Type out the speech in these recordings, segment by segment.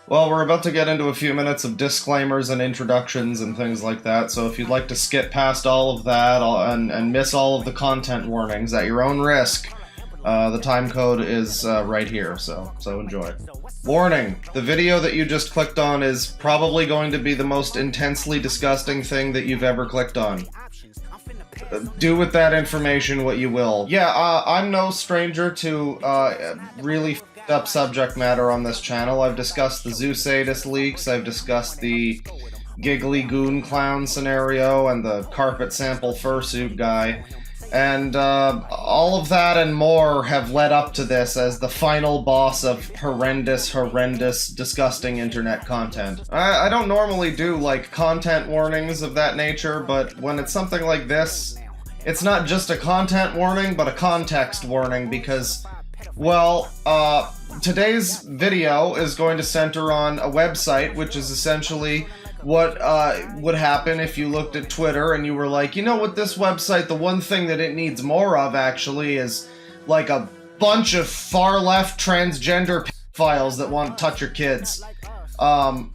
Well, we're about to get into a few minutes of disclaimers and introductions and things like that, so if you'd like to skip past all of that and miss all of the content warnings at your own risk, the time code is right here, so enjoy. Warning, the video that you just clicked on is probably going to be the most intensely disgusting thing that you've ever clicked on. Do with that information what you will. Yeah, I'm no stranger to really up subject matter on this channel. I've discussed the Zoosadis leaks, I've discussed the Giggly Goon Clown scenario, and the carpet sample fursuit guy, and all of that and more have led up to this as the final boss of horrendous, disgusting internet content. I don't normally do, like, content warnings of that nature, but when it's something like this, it's not just a content warning, but a context warning, because, well, today's video is going to center on a website, which is essentially what would happen if you looked at Twitter and you were like, you know what, this website, the one thing that it needs more of, actually, is, like, a bunch of far-left transgender files that want to touch your kids. I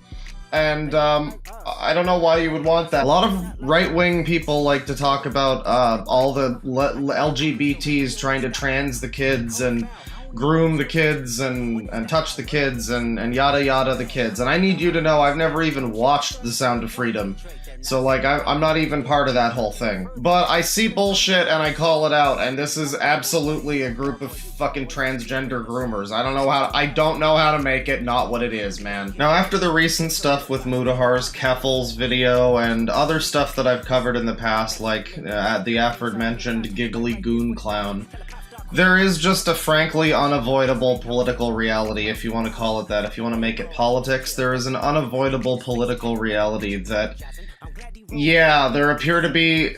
don't know why you would want that. A lot of right-wing people like to talk about all the LGBTs trying to trans the kids and groom the kids and touch the kids and yada yada the kids. And I need you to know I've never even watched The Sound of Freedom. So, like, I'm not even part of that whole thing. But I see bullshit and I call it out, and this is absolutely a group of fucking transgender groomers. I don't know how to make it not what it is, man. Now, after the recent stuff with Mudahar's Keffel's video and other stuff that I've covered in the past, like the aforementioned Giggly Goon Clown, there is just a frankly unavoidable political reality, if you want to call it that. If you want to make it politics, there is an unavoidable political reality that, yeah, there appear to be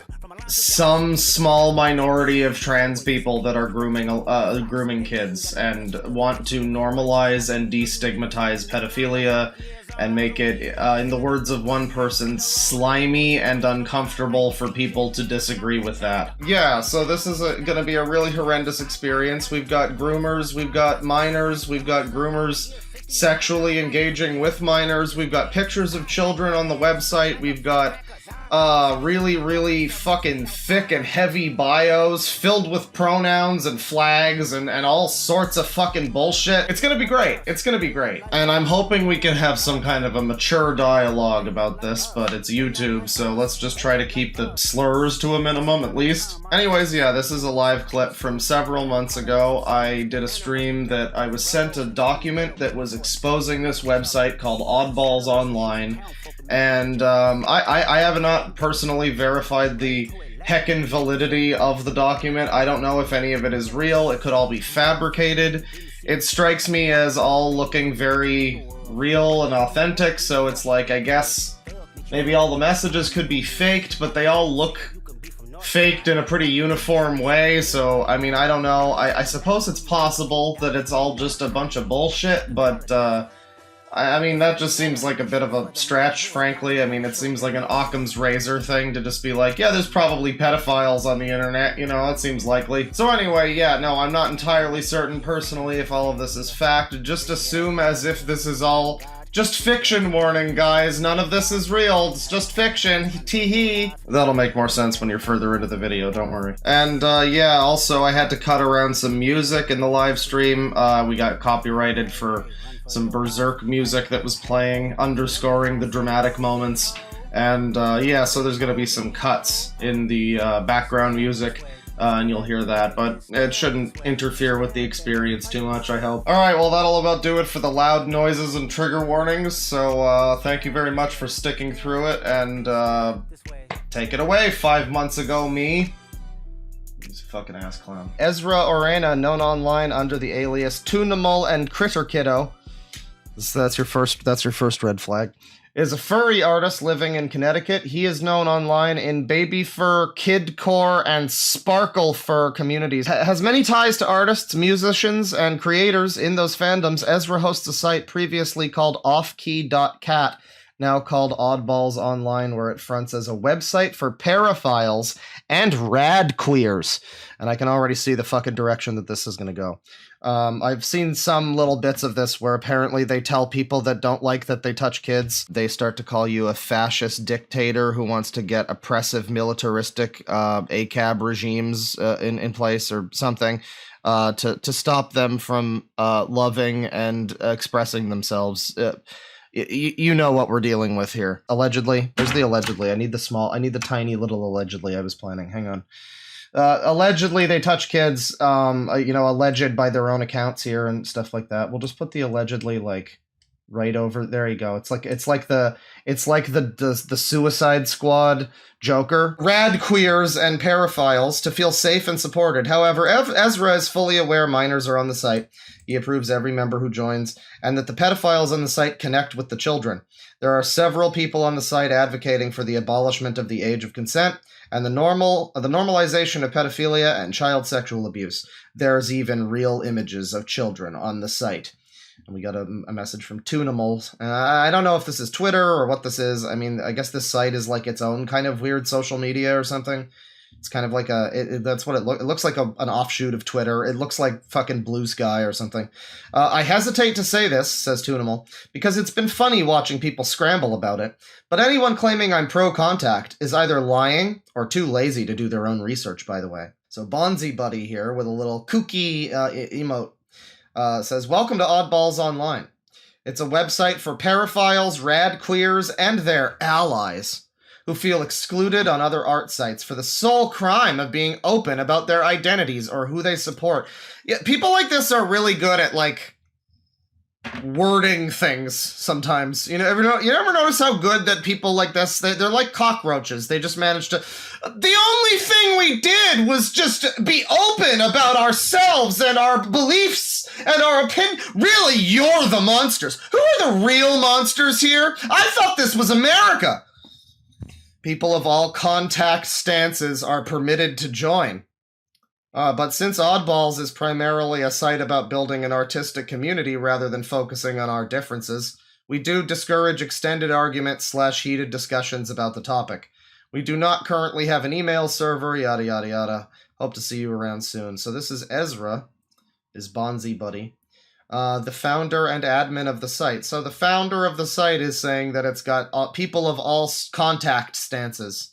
some small minority of trans people that are grooming kids and want to normalize and destigmatize pedophilia and make it, in the words of one person, slimy and uncomfortable for people to disagree with that. Yeah, so this is gonna be a really horrendous experience. We've got groomers, we've got minors, we've got groomers sexually engaging with minors, we've got pictures of children on the website, we've got really fucking thick and heavy bios filled with pronouns and flags and all sorts of fucking bullshit. It's gonna be great. It's gonna be great. And I'm hoping we can have some kind of a mature dialogue about this, but it's YouTube, so let's just try to keep the slurs to a minimum at least. Anyways, yeah, this is a live clip from several months ago. I did a stream that I was sent a document that was exposing this website called Oddballs Online. And I have not personally verified the heckin' validity of the document. I don't know if any of it is real. It could all be fabricated. It strikes me as all looking very real and authentic, so it's like, I guess maybe all the messages could be faked, but they all look faked in a pretty uniform way, so, I mean, I don't know. I suppose it's possible that it's all just a bunch of bullshit, but, I mean, that just seems like a bit of a stretch, frankly. I mean, it seems like an Occam's razor thing to just be like, yeah, there's probably pedophiles on the internet, you know, it seems likely. So anyway, yeah, no, I'm not entirely certain personally if all of this is fact. Just assume as if this is all just fiction. Warning, guys, none of this is real, it's just fiction, tee-hee. That'll make more sense when you're further into the video, don't worry. And, yeah, also I had to cut around some music in the live stream. We got copyrighted for some berserk music that was playing, underscoring the dramatic moments, and yeah, so there's gonna be some cuts in the background music, and you'll hear that, but it shouldn't interfere with the experience too much, I hope. Alright, well, that'll about do it for the loud noises and trigger warnings, so thank you very much for sticking through it, and take it away, 5 months ago, me. He's a fucking ass clown. Ezra Orena, known online under the alias Tunamul and Critter Kiddo. That's your first red flag. Is a furry artist living in Connecticut. He is known online in baby fur, kidcore, and sparkle fur communities. Has many ties to artists, musicians, and creators in those fandoms. Ezra hosts a site previously called offkey.cat, now called Oddballs Online, where it fronts as a website for paraphiles and radqueers. And I can already see the fucking direction that this is gonna go. I've seen some little bits of this where apparently they tell people that don't like that they touch kids, they start to call you a fascist dictator who wants to get oppressive militaristic ACAB regimes in place or something to stop them from loving and expressing themselves. You know what we're dealing with here. Allegedly. There's the allegedly. I need the tiny little allegedly I was planning. Hang on. Allegedly they touch kids, alleged by their own accounts here and stuff like that. We'll just put the allegedly like right over. There you go. It's like the Suicide Squad Joker. Radqueers and paraphiles to feel safe and supported. However, Ezra is fully aware minors are on the site. He approves every member who joins, and that the pedophiles on the site connect with the children. There are several people on the site advocating for the abolishment of the age of consent and the normalization of pedophilia and child sexual abuse. There's even real images of children on the site. And we got a message from Tunimals. I don't know if this is Twitter or what this is. I mean, I guess this site is like its own kind of weird social media or something. It's kind of like that's what it looks like, an offshoot of Twitter. It looks like fucking Blue Sky or something. I hesitate to say this, says Tunimal, because it's been funny watching people scramble about it. But anyone claiming I'm pro-contact is either lying or too lazy to do their own research, by the way. So Bonzi Buddy here with a little kooky emote says, welcome to Oddballs Online. It's a website for paraphiles, radqueers, and their allies who feel excluded on other art sites for the sole crime of being open about their identities or who they support. Yeah, people like this are really good at, like, wording things sometimes. You ever notice how good that people like this, they're like cockroaches. They just manage to... The only thing we did was just be open about ourselves and our beliefs and our opinion. Really, you're the monsters. Who are the real monsters here? I thought this was America. People of all contact stances are permitted to join. But since Oddballs is primarily a site about building an artistic community rather than focusing on our differences, we do discourage extended arguments / heated discussions about the topic. We do not currently have an email server, yada yada yada. Hope to see you around soon. So this is Ezra, is Bonzi Buddy, the founder and admin of the site. So the founder of the site is saying that it's got people of all contact stances.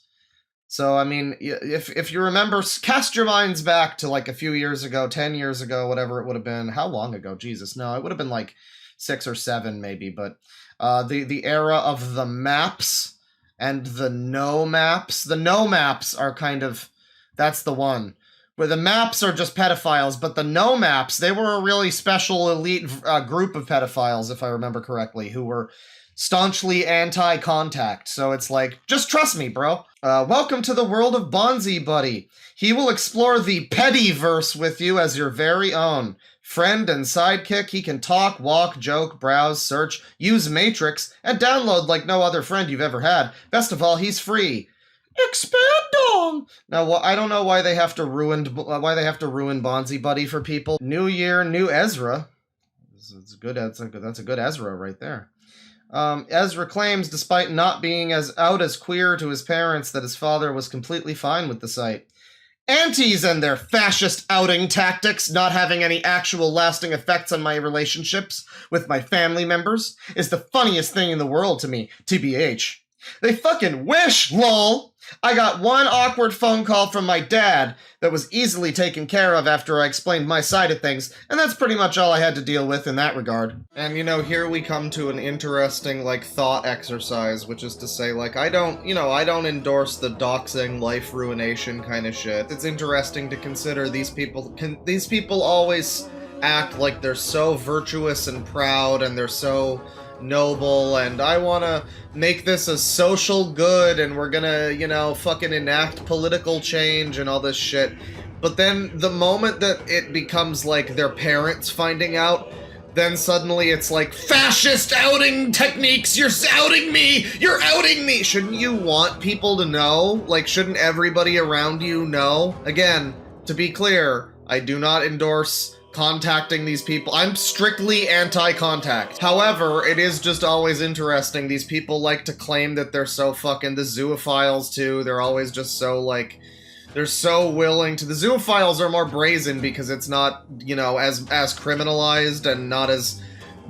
So, I mean, if you remember, cast your minds back to like a few years ago, 10 years ago, whatever it would have been. How long ago? Jesus, no, it would have been like 6 or 7 maybe. But the era of the maps and the no maps. The no maps are kind of, that's the one. Where the maps are just pedophiles, but the no maps, they were a really special elite group of pedophiles, if I remember correctly, who were staunchly anti-contact. So it's like, just trust me, bro. Welcome to the world of Bonzi Buddy. He will explore the pediverse with you as your very own. Friend and sidekick, he can talk, walk, joke, browse, search, use Matrix, and download like no other friend you've ever had. Best of all, he's free. Expand on! Now, I don't know why they have to ruin Bonzi Buddy for people. New year, new Ezra. That's a good Ezra right there. Ezra claims, despite not being as out as queer to his parents, that his father was completely fine with the site. Aunties and their fascist outing tactics not having any actual lasting effects on my relationships with my family members is the funniest thing in the world to me, TBH. They fucking wish, lol! I got one awkward phone call from my dad that was easily taken care of after I explained my side of things, and that's pretty much all I had to deal with in that regard. And, here we come to an interesting, thought exercise, which is to say, I don't endorse the doxing, life ruination kind of shit. It's interesting to consider these people always act like they're so virtuous and proud, and they're so noble, and I want to make this a social good, and we're gonna, fucking enact political change and all this shit. But then the moment that it becomes like their parents finding out, then suddenly it's like, fascist outing techniques, you're outing me! You're outing me! Shouldn't you want people to know? Shouldn't everybody around you know? Again, to be clear, I do not endorse contacting these people. I'm strictly anti-contact. However, it is just always interesting. These people like to claim that they're so fucking the zoophiles too. They're always just so They're so willing to... The zoophiles are more brazen because it's not, you know, as criminalized and not as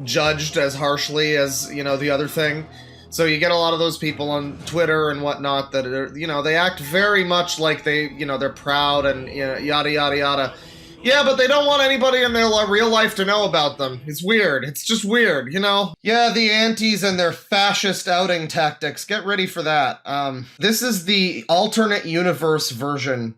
judged as harshly as, you know, the other thing. So you get a lot of those people on Twitter and whatnot that are, you know, they act very much like they, you know, they're proud and, you know, yada, yada, yada. Yeah, but they don't want anybody in their real life to know about them. It's weird. It's just weird, you know? Yeah, the antis and their fascist outing tactics. Get ready for that. This is the alternate universe version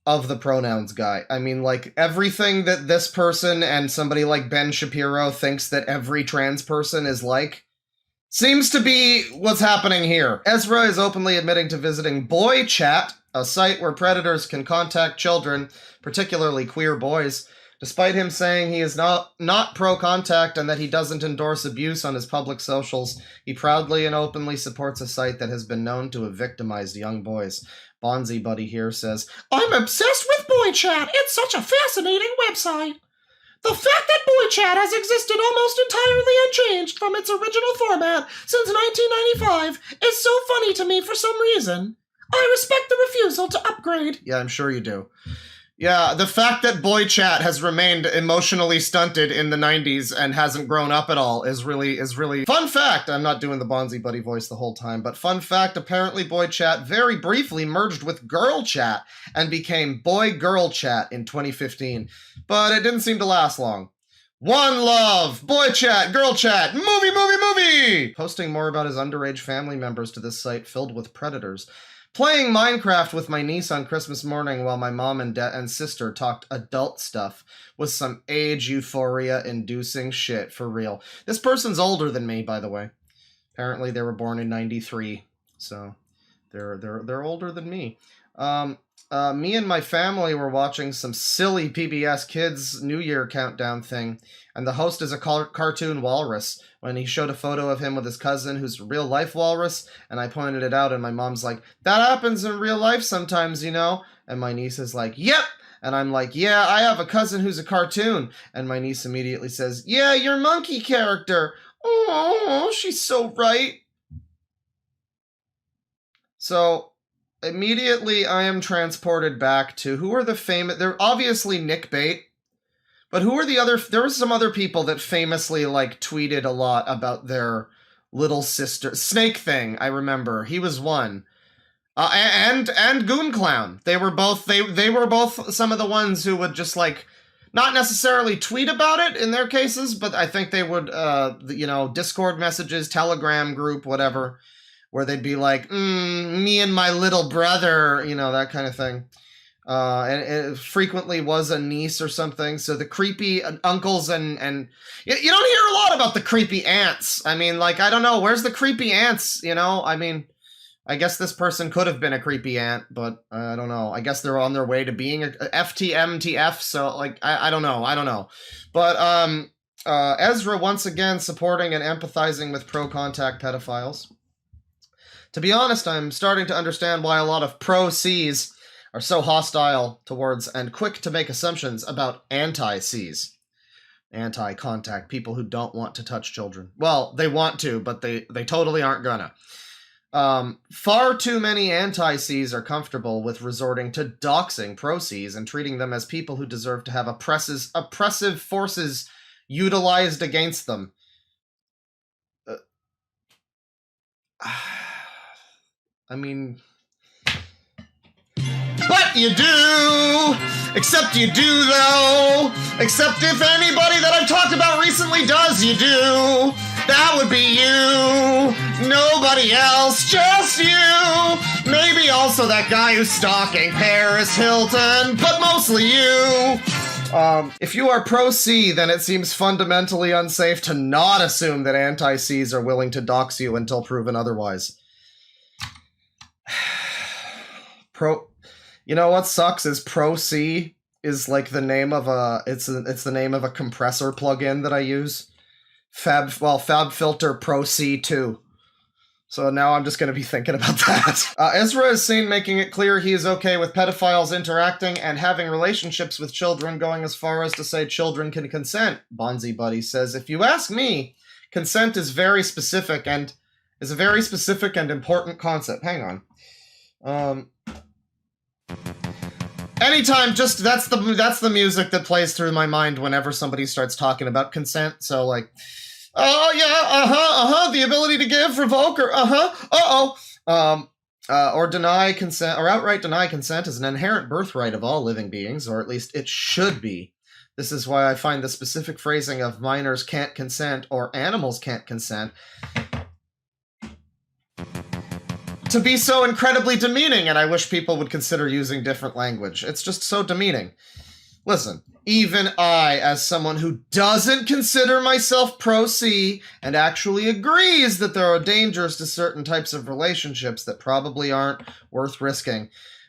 of the pronouns guy. I mean, like, everything that this person and somebody like Ben Shapiro thinks that every trans person is like, seems to be what's happening here. Ezra is openly admitting to visiting Boy Chat, a site where predators can contact children, particularly queer boys. Despite him saying he is not pro-contact and that he doesn't endorse abuse on his public socials, he proudly and openly supports a site that has been known to have victimized young boys. Bonzi Buddy here says, "I'm obsessed with Boy Chat. It's such a fascinating website. The fact that Boy Chat has existed almost entirely unchanged from its original format since 1995 is so funny to me for some reason. I respect the refusal to upgrade." Yeah, I'm sure you do. Yeah, the fact that Boy Chat has remained emotionally stunted in the 90s and hasn't grown up at all is really... Fun fact, I'm not doing the Bonzi Buddy voice the whole time, but fun fact, apparently Boy Chat very briefly merged with Girl Chat and became Boy Girl Chat in 2015. But it didn't seem to last long. One love! Boy Chat, Girl Chat, movie! Posting more about his underage family members to this site filled with predators. Playing Minecraft with my niece on Christmas morning while my mom and sister talked adult stuff was some age euphoria-inducing shit, for real. This person's older than me, by the way. Apparently they were born in 93, so they're older than me. Me and my family were watching some silly PBS Kids New Year countdown thing, and the host is a cartoon walrus. When he showed a photo of him with his cousin, who's a real-life walrus, and I pointed it out, and my mom's like, "That happens in real life sometimes, you know?" And my niece is like, "Yep!" And I'm like, "Yeah, I have a cousin who's a cartoon." And my niece immediately says, "Yeah, your monkey character. Oh, she's so right." So... immediately, I am transported back to who are the famous... They're obviously Nick Bait, but who are the other... There were some other people that famously, like, tweeted a lot about their little sister... Snake Thing, I remember. He was one. And Goon Clown. They were both... They were both some of the ones who would just, like... Not necessarily tweet about it in their cases, but I think they would, you know, Discord messages, Telegram group, whatever... where they'd be like, me and my little brother, you know, that kind of thing. And it frequently was a niece or something. So the creepy uncles and you don't hear a lot about the creepy aunts. I mean, like, I don't know, where's the creepy aunts, you know? I mean, I guess this person could have been a creepy aunt, but I don't know. I guess they're on their way to being a FTMTF, so, like, I don't know. But Ezra once again supporting and empathizing with pro-contact pedophiles. To be honest, I'm starting to understand why a lot of pro-Cs are so hostile towards and quick to make assumptions about anti-Cs. Anti-contact, people who don't want to touch children. Well, they want to, but they totally aren't gonna. Far too many anti-Cs are comfortable with resorting to doxing pro-Cs and treating them as people who deserve to have oppressive forces utilized against them. I mean... But you do! Except you do, though! Except if anybody that I've talked about recently does, you do! That would be you! Nobody else, just you! Maybe also that guy who's stalking Paris Hilton, but mostly you! If you are pro-C, then it seems fundamentally unsafe to not assume that anti-Cs are willing to dox you until proven otherwise. You know what sucks is Pro-C is like the name of a... It's the name of a compressor plugin that I use. FabFilter Pro-C 2. So now I'm just going to be thinking about that. Ezra is seen making it clear he is okay with pedophiles interacting and having relationships with children, going as far as to say children can consent. Bonzi Buddy says, "If you ask me, consent is a very specific and important concept." Hang on. Anytime, just that's the music that plays through my mind whenever somebody starts talking about consent. So like, oh yeah, the ability to give, revoke, or or deny consent, or outright deny consent is an inherent birthright of all living beings, or at least it should be. This is why I find the specific phrasing of minors can't consent or animals can't consent to be so incredibly demeaning, and I wish people would consider using different language. It's just so demeaning. Listen, even I, as someone who doesn't consider myself pro-C and actually agrees that there are dangers to certain types of relationships that probably aren't worth risking,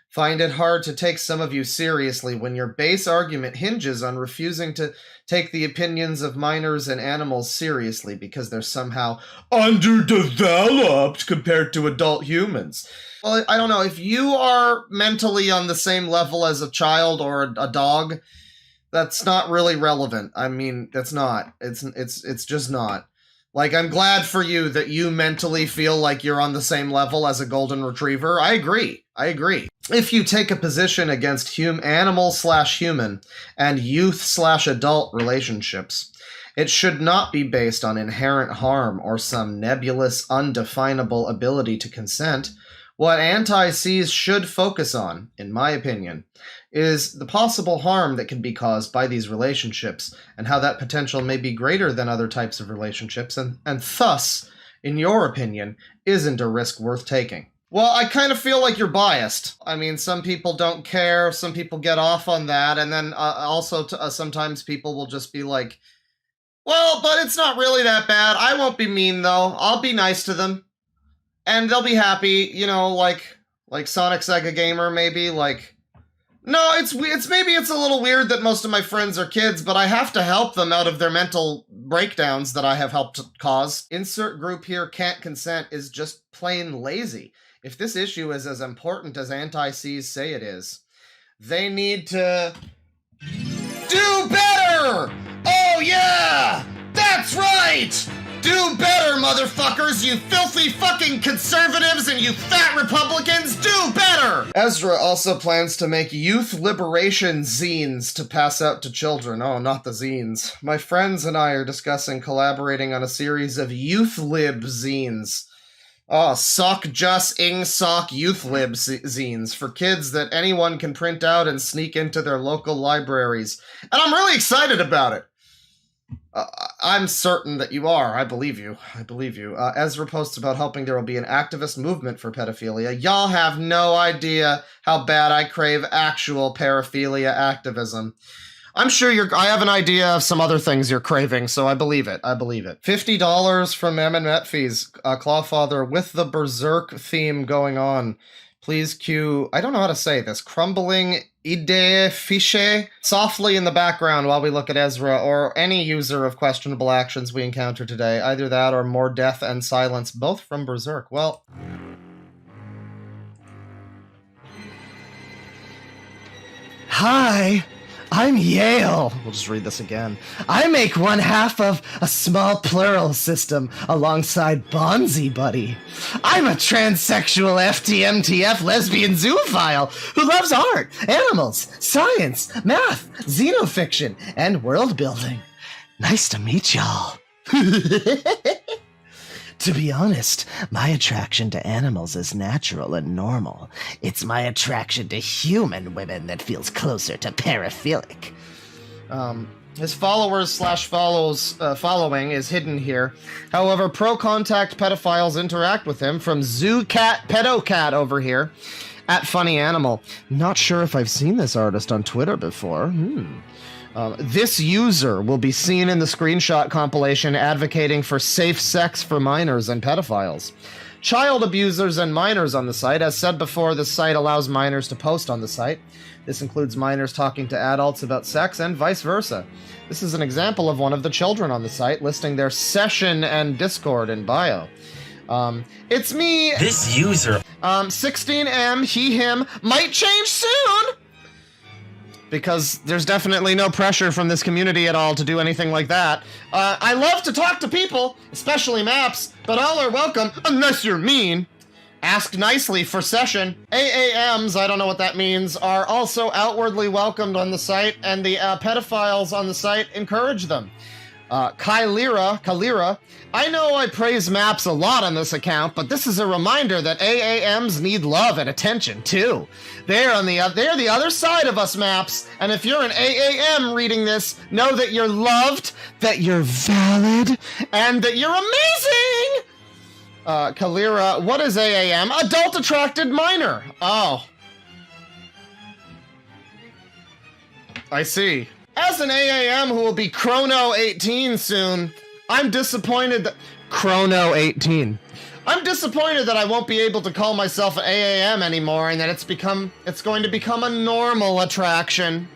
find it hard to take some of you seriously when your base argument hinges on refusing to take the opinions of minors and animals seriously because they're somehow underdeveloped compared to adult humans. Well, I don't know, if you are mentally on the same level as a child or a dog, that's not really relevant. I mean, that's not. It's just not. Like, I'm glad for you that you mentally feel like you're on the same level as a golden retriever. I agree. If you take a position against animal/human and youth/adult relationships, it should not be based on inherent harm or some nebulous, undefinable ability to consent. What anti-Cs should focus on, in my opinion, is the possible harm that can be caused by these relationships and how that potential may be greater than other types of relationships and thus, in your opinion, isn't a risk worth taking. Well, I kind of feel like you're biased. I mean, some people don't care, some people get off on that, and then sometimes people will just be like, well, but it's not really that bad. I won't be mean, though. I'll be nice to them. And they'll be happy, you know, like Sonic Sega Gamer, maybe, like... No, maybe it's a little weird that most of my friends are kids, but I have to help them out of their mental breakdowns that I have helped cause. Insert group here can't consent is just plain lazy. If this issue is as important as anti-Cs say it is, they need to do better! Oh yeah! That's right! Do better, motherfuckers, you filthy fucking conservatives and you fat Republicans, do better! Ezra also plans to make youth liberation zines to pass out to children. Oh, not the zines. My friends and I are discussing collaborating on a series of youth lib zines. Oh, sock just ing sock youth lib zines for kids that anyone can print out and sneak into their local libraries. And I'm really excited about it. I'm certain that you are. I believe you. Ezra posts about hoping there will be an activist movement for pedophilia. Y'all have no idea how bad I crave actual paraphilia activism. I'm sure I have an idea of some other things you're craving, so I believe it. $50 from M&M fees. Clawfather with the Berserk theme going on. Please cue, I don't know how to say this, crumbling idee fiche softly in the background while we look at Ezra or any user of questionable actions we encounter today. Either that or more death and silence, both from Berserk. Well... Hi, I'm Yale. We'll just read this again. I make one half of a small plural system alongside Bonzi Buddy. I'm a transsexual FTMTF lesbian zoophile who loves art, animals, science, math, xenofiction, and world building. Nice to meet y'all. To be honest, my attraction to animals is natural and normal. It's my attraction to human women that feels closer to paraphilic. His following is hidden here. However, pro-contact pedophiles interact with him from ZooCat Pedocat over here at Funny Animal. Not sure if I've seen this artist on Twitter before. This user will be seen in the screenshot compilation advocating for safe sex for minors and pedophiles. Child abusers and minors on the site. As said before, this site allows minors to post on the site. This includes minors talking to adults about sex and vice versa. This is an example of one of the children on the site listing their session and Discord in bio. It's me. This user. 16M, he, him, might change soon! Because there's definitely no pressure from this community at all to do anything like that. I love to talk to people, especially maps, but all are welcome, unless you're mean. asked nicely for session. AAMs, I don't know what that means, are also outwardly welcomed on the site, and the pedophiles on the site encourage them. Kylira, I know I praise maps a lot on this account, but this is a reminder that AAMs need love and attention too. They're the other side of us maps, and if you're an AAM reading this, know that you're loved, that you're valid, and that you're amazing! Kylira, what is AAM? Adult Attracted Minor. Oh. I see. As an AAM who will be Chrono 18 soon, I'm disappointed that... Chrono 18. I'm disappointed that I won't be able to call myself an AAM anymore and that it's going to become a normal attraction.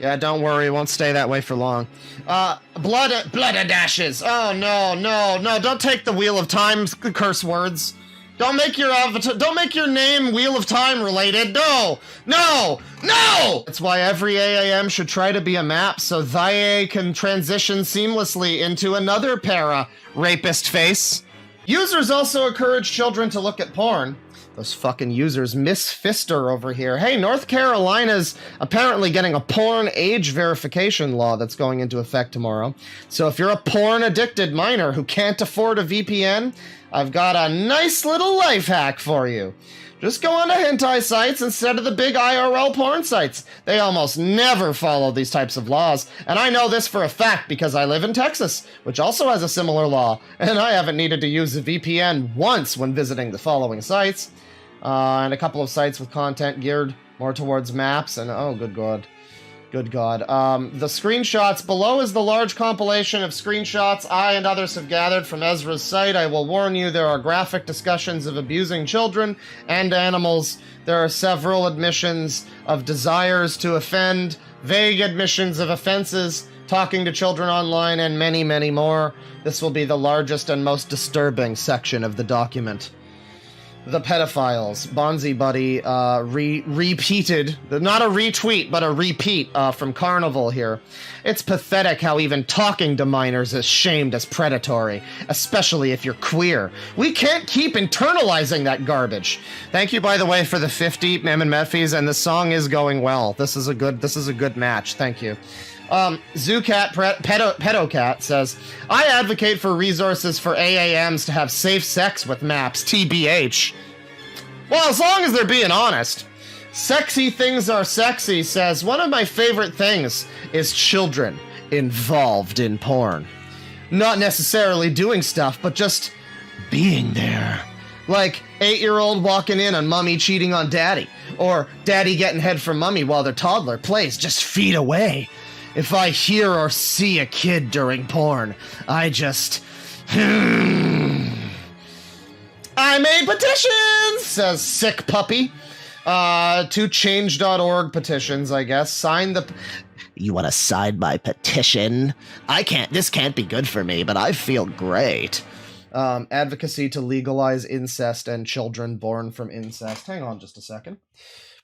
Yeah, don't worry, it won't stay that way for long. Blood dashes. Oh, no, don't take the Wheel of Time curse words. Don't make your name Wheel of Time related. No! That's why every AAM should try to be a map so they can transition seamlessly into another rapist face. Users also encourage children to look at porn. Those fucking users. Miss Fister over here. Hey, North Carolina's apparently getting a porn age verification law that's going into effect tomorrow. So if you're a porn-addicted minor who can't afford a VPN, I've got a nice little life hack for you. Just go on to hentai sites instead of the big IRL porn sites. They almost never follow these types of laws, and I know this for a fact because I live in Texas, which also has a similar law, and I haven't needed to use a VPN once when visiting the following sites. And a couple of sites with content geared more towards maps, and oh, good god. The screenshots below is the large compilation of screenshots I and others have gathered from Ezra's site. I will warn you, there are graphic discussions of abusing children and animals. There are several admissions of desires to offend, vague admissions of offenses, talking to children online, and many, many more. This will be the largest and most disturbing section of the document. The pedophiles. Bonzi Buddy repeated, not a retweet, but a repeat from Carnival here. It's pathetic how even talking to minors is shamed as predatory, especially if you're queer. We can't keep internalizing that garbage. Thank you, by the way, for the 50 Meffies, and the song is going well. This is a good match. Thank you. Zoocat Pedocat says, I advocate for resources for AAMs to have safe sex with maps, TBH. Well, as long as they're being honest. Sexy Things Are Sexy says, one of my favorite things is children involved in porn. Not necessarily doing stuff, but just being there. Like 8-year-old walking in on mommy cheating on daddy, or daddy getting head from mommy while their toddler plays just feet away. If I hear or see a kid during porn, I just... I made petitions, says Sick Puppy. 2 change.org petitions, I guess. Sign the... You want to sign my petition? This can't be good for me, but I feel great. Advocacy to legalize incest and children born from incest. Hang on just a second.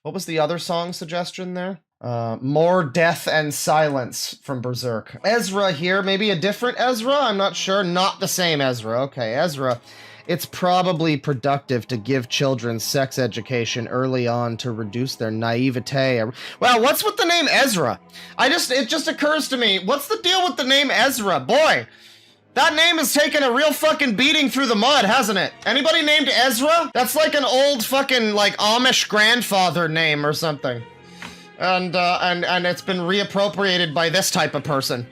What was the other song suggestion there? More Death and Silence from Berserk. Ezra here, maybe a different Ezra? I'm not sure. Not the same Ezra. Okay, Ezra. It's probably productive to give children sex education early on to reduce their naivete. Well, what's with the name Ezra? It just occurs to me, what's the deal with the name Ezra? Boy, that name has taken a real fucking beating through the mud, hasn't it? Anybody named Ezra? That's like an old fucking, like, Amish grandfather name or something. And it's been reappropriated by this type of person.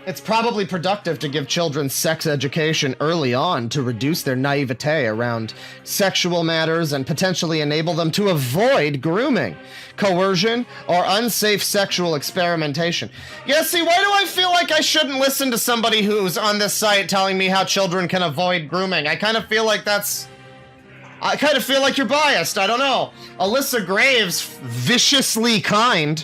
It's probably productive to give children sex education early on to reduce their naivete around sexual matters and potentially enable them to avoid grooming, coercion, or unsafe sexual experimentation. Yeah, see, why do I feel like I shouldn't listen to somebody who's on this site telling me how children can avoid grooming? I kind of feel like you're biased. I don't know. Alyssa Graves, viciously kind,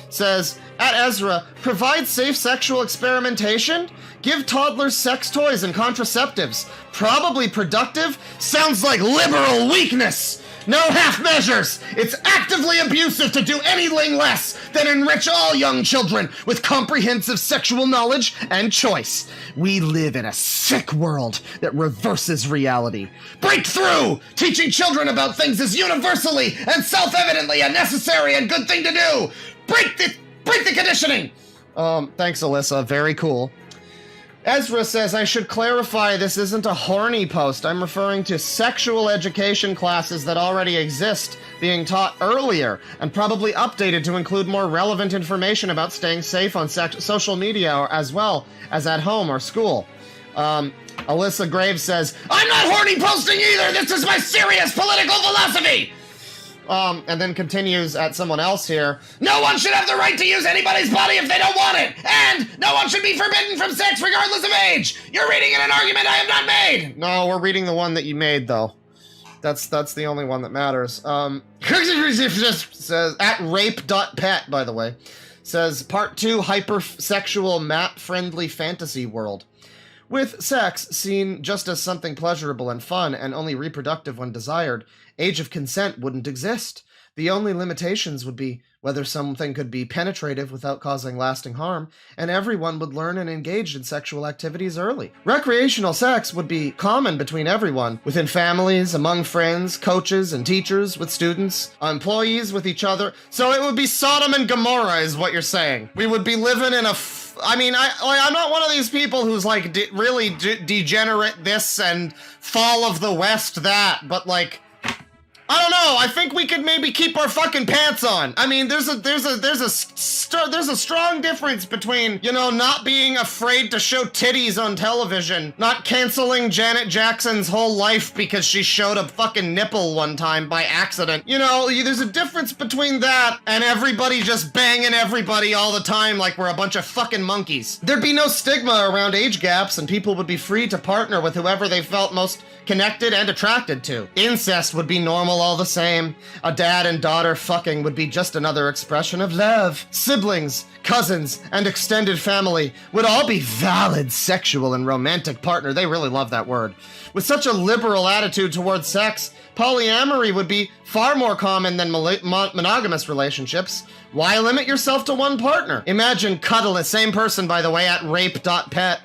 says, at Ezra, provide safe sexual experimentation? Give toddlers sex toys and contraceptives. Probably productive? Sounds like liberal weakness! No half measures! It's actively abusive to do anything less than enrich all young children with comprehensive sexual knowledge and choice. We live in a sick world that reverses reality. Break through! Teaching children about things is universally and self-evidently a necessary and good thing to do! Break the conditioning! Thanks, Alyssa. Very cool. Ezra says, I should clarify this isn't a horny post. I'm referring to sexual education classes that already exist being taught earlier and probably updated to include more relevant information about staying safe on social media as well as at home or school. Alyssa Graves says, I'm not horny posting either! This is my serious political philosophy! And then continues at someone else here. No one should have the right to use anybody's body if they don't want it! And no one should be forbidden from sex regardless of age! You're reading in an argument I have not made! No, we're reading the one that you made, though. That's the only one that matters. Says, at rape.pet, by the way, says, Part 2, hypersexual map-friendly fantasy world. With sex seen just as something pleasurable and fun and only reproductive when desired, age of consent wouldn't exist. The only limitations would be whether something could be penetrative without causing lasting harm, and everyone would learn and engage in sexual activities early. Recreational sex would be common between everyone, within families, among friends, coaches and teachers, with students, employees, with each other. So it would be Sodom and Gomorrah is what you're saying. We would be living in a I mean, I'm not one of these people who's like really degenerate this and fall of the West that, but like, I don't know. I think we could maybe keep our fucking pants on. I mean, there's a strong difference between, you know, not being afraid to show titties on television, not canceling Janet Jackson's whole life because she showed a fucking nipple one time by accident. You know, there's a difference between that and everybody just banging everybody all the time like we're a bunch of fucking monkeys. There'd be no stigma around age gaps and people would be free to partner with whoever they felt most connected and attracted to. Incest would be normal all the same. A dad and daughter fucking would be just another expression of love. Siblings, cousins, and extended family would all be valid sexual and romantic partner. They really love that word. With such a liberal attitude towards sex, polyamory would be far more common than monogamous relationships. Why limit yourself to one partner? Imagine cuddling, same person by the way, at rape.pet.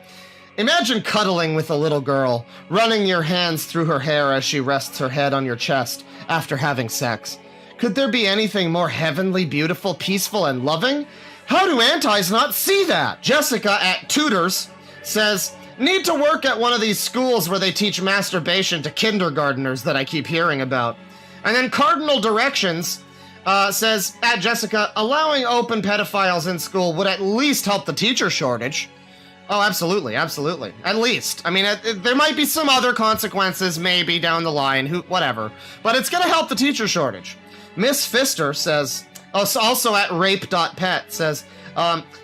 Imagine cuddling with a little girl, running your hands through her hair as she rests her head on your chest after having sex. Could there be anything more heavenly, beautiful, peaceful, and loving? How do antis not see that? Jessica at Tutors says, need to work at one of these schools where they teach masturbation to kindergarteners that I keep hearing about. And then Cardinal Directions says, at Jessica, allowing open pedophiles in school would at least help the teacher shortage. Oh, absolutely, absolutely. At least. I mean, there might be some other consequences maybe down the line, whatever. But it's gonna help the teacher shortage. Miss Pfister says, also at rape.pet, says,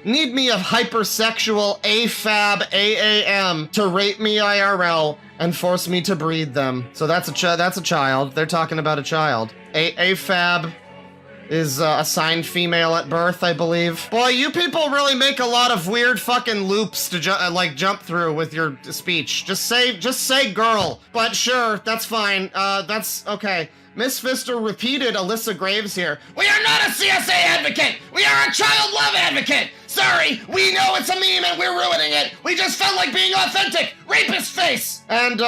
need me a hypersexual AFAB AAM to rape me IRL and force me to breed them. So that's a child. They're talking about a child. AFAB is assigned female at birth, I believe. Boy, you people really make a lot of weird fucking loops to jump through with your speech. Just say girl. But sure, that's fine. That's okay. Miss Pfister repeated Alyssa Graves here. We are not a CSA advocate! We are a child love advocate! Sorry, we know it's a meme and we're ruining it! We just felt like being authentic! Rapist face! And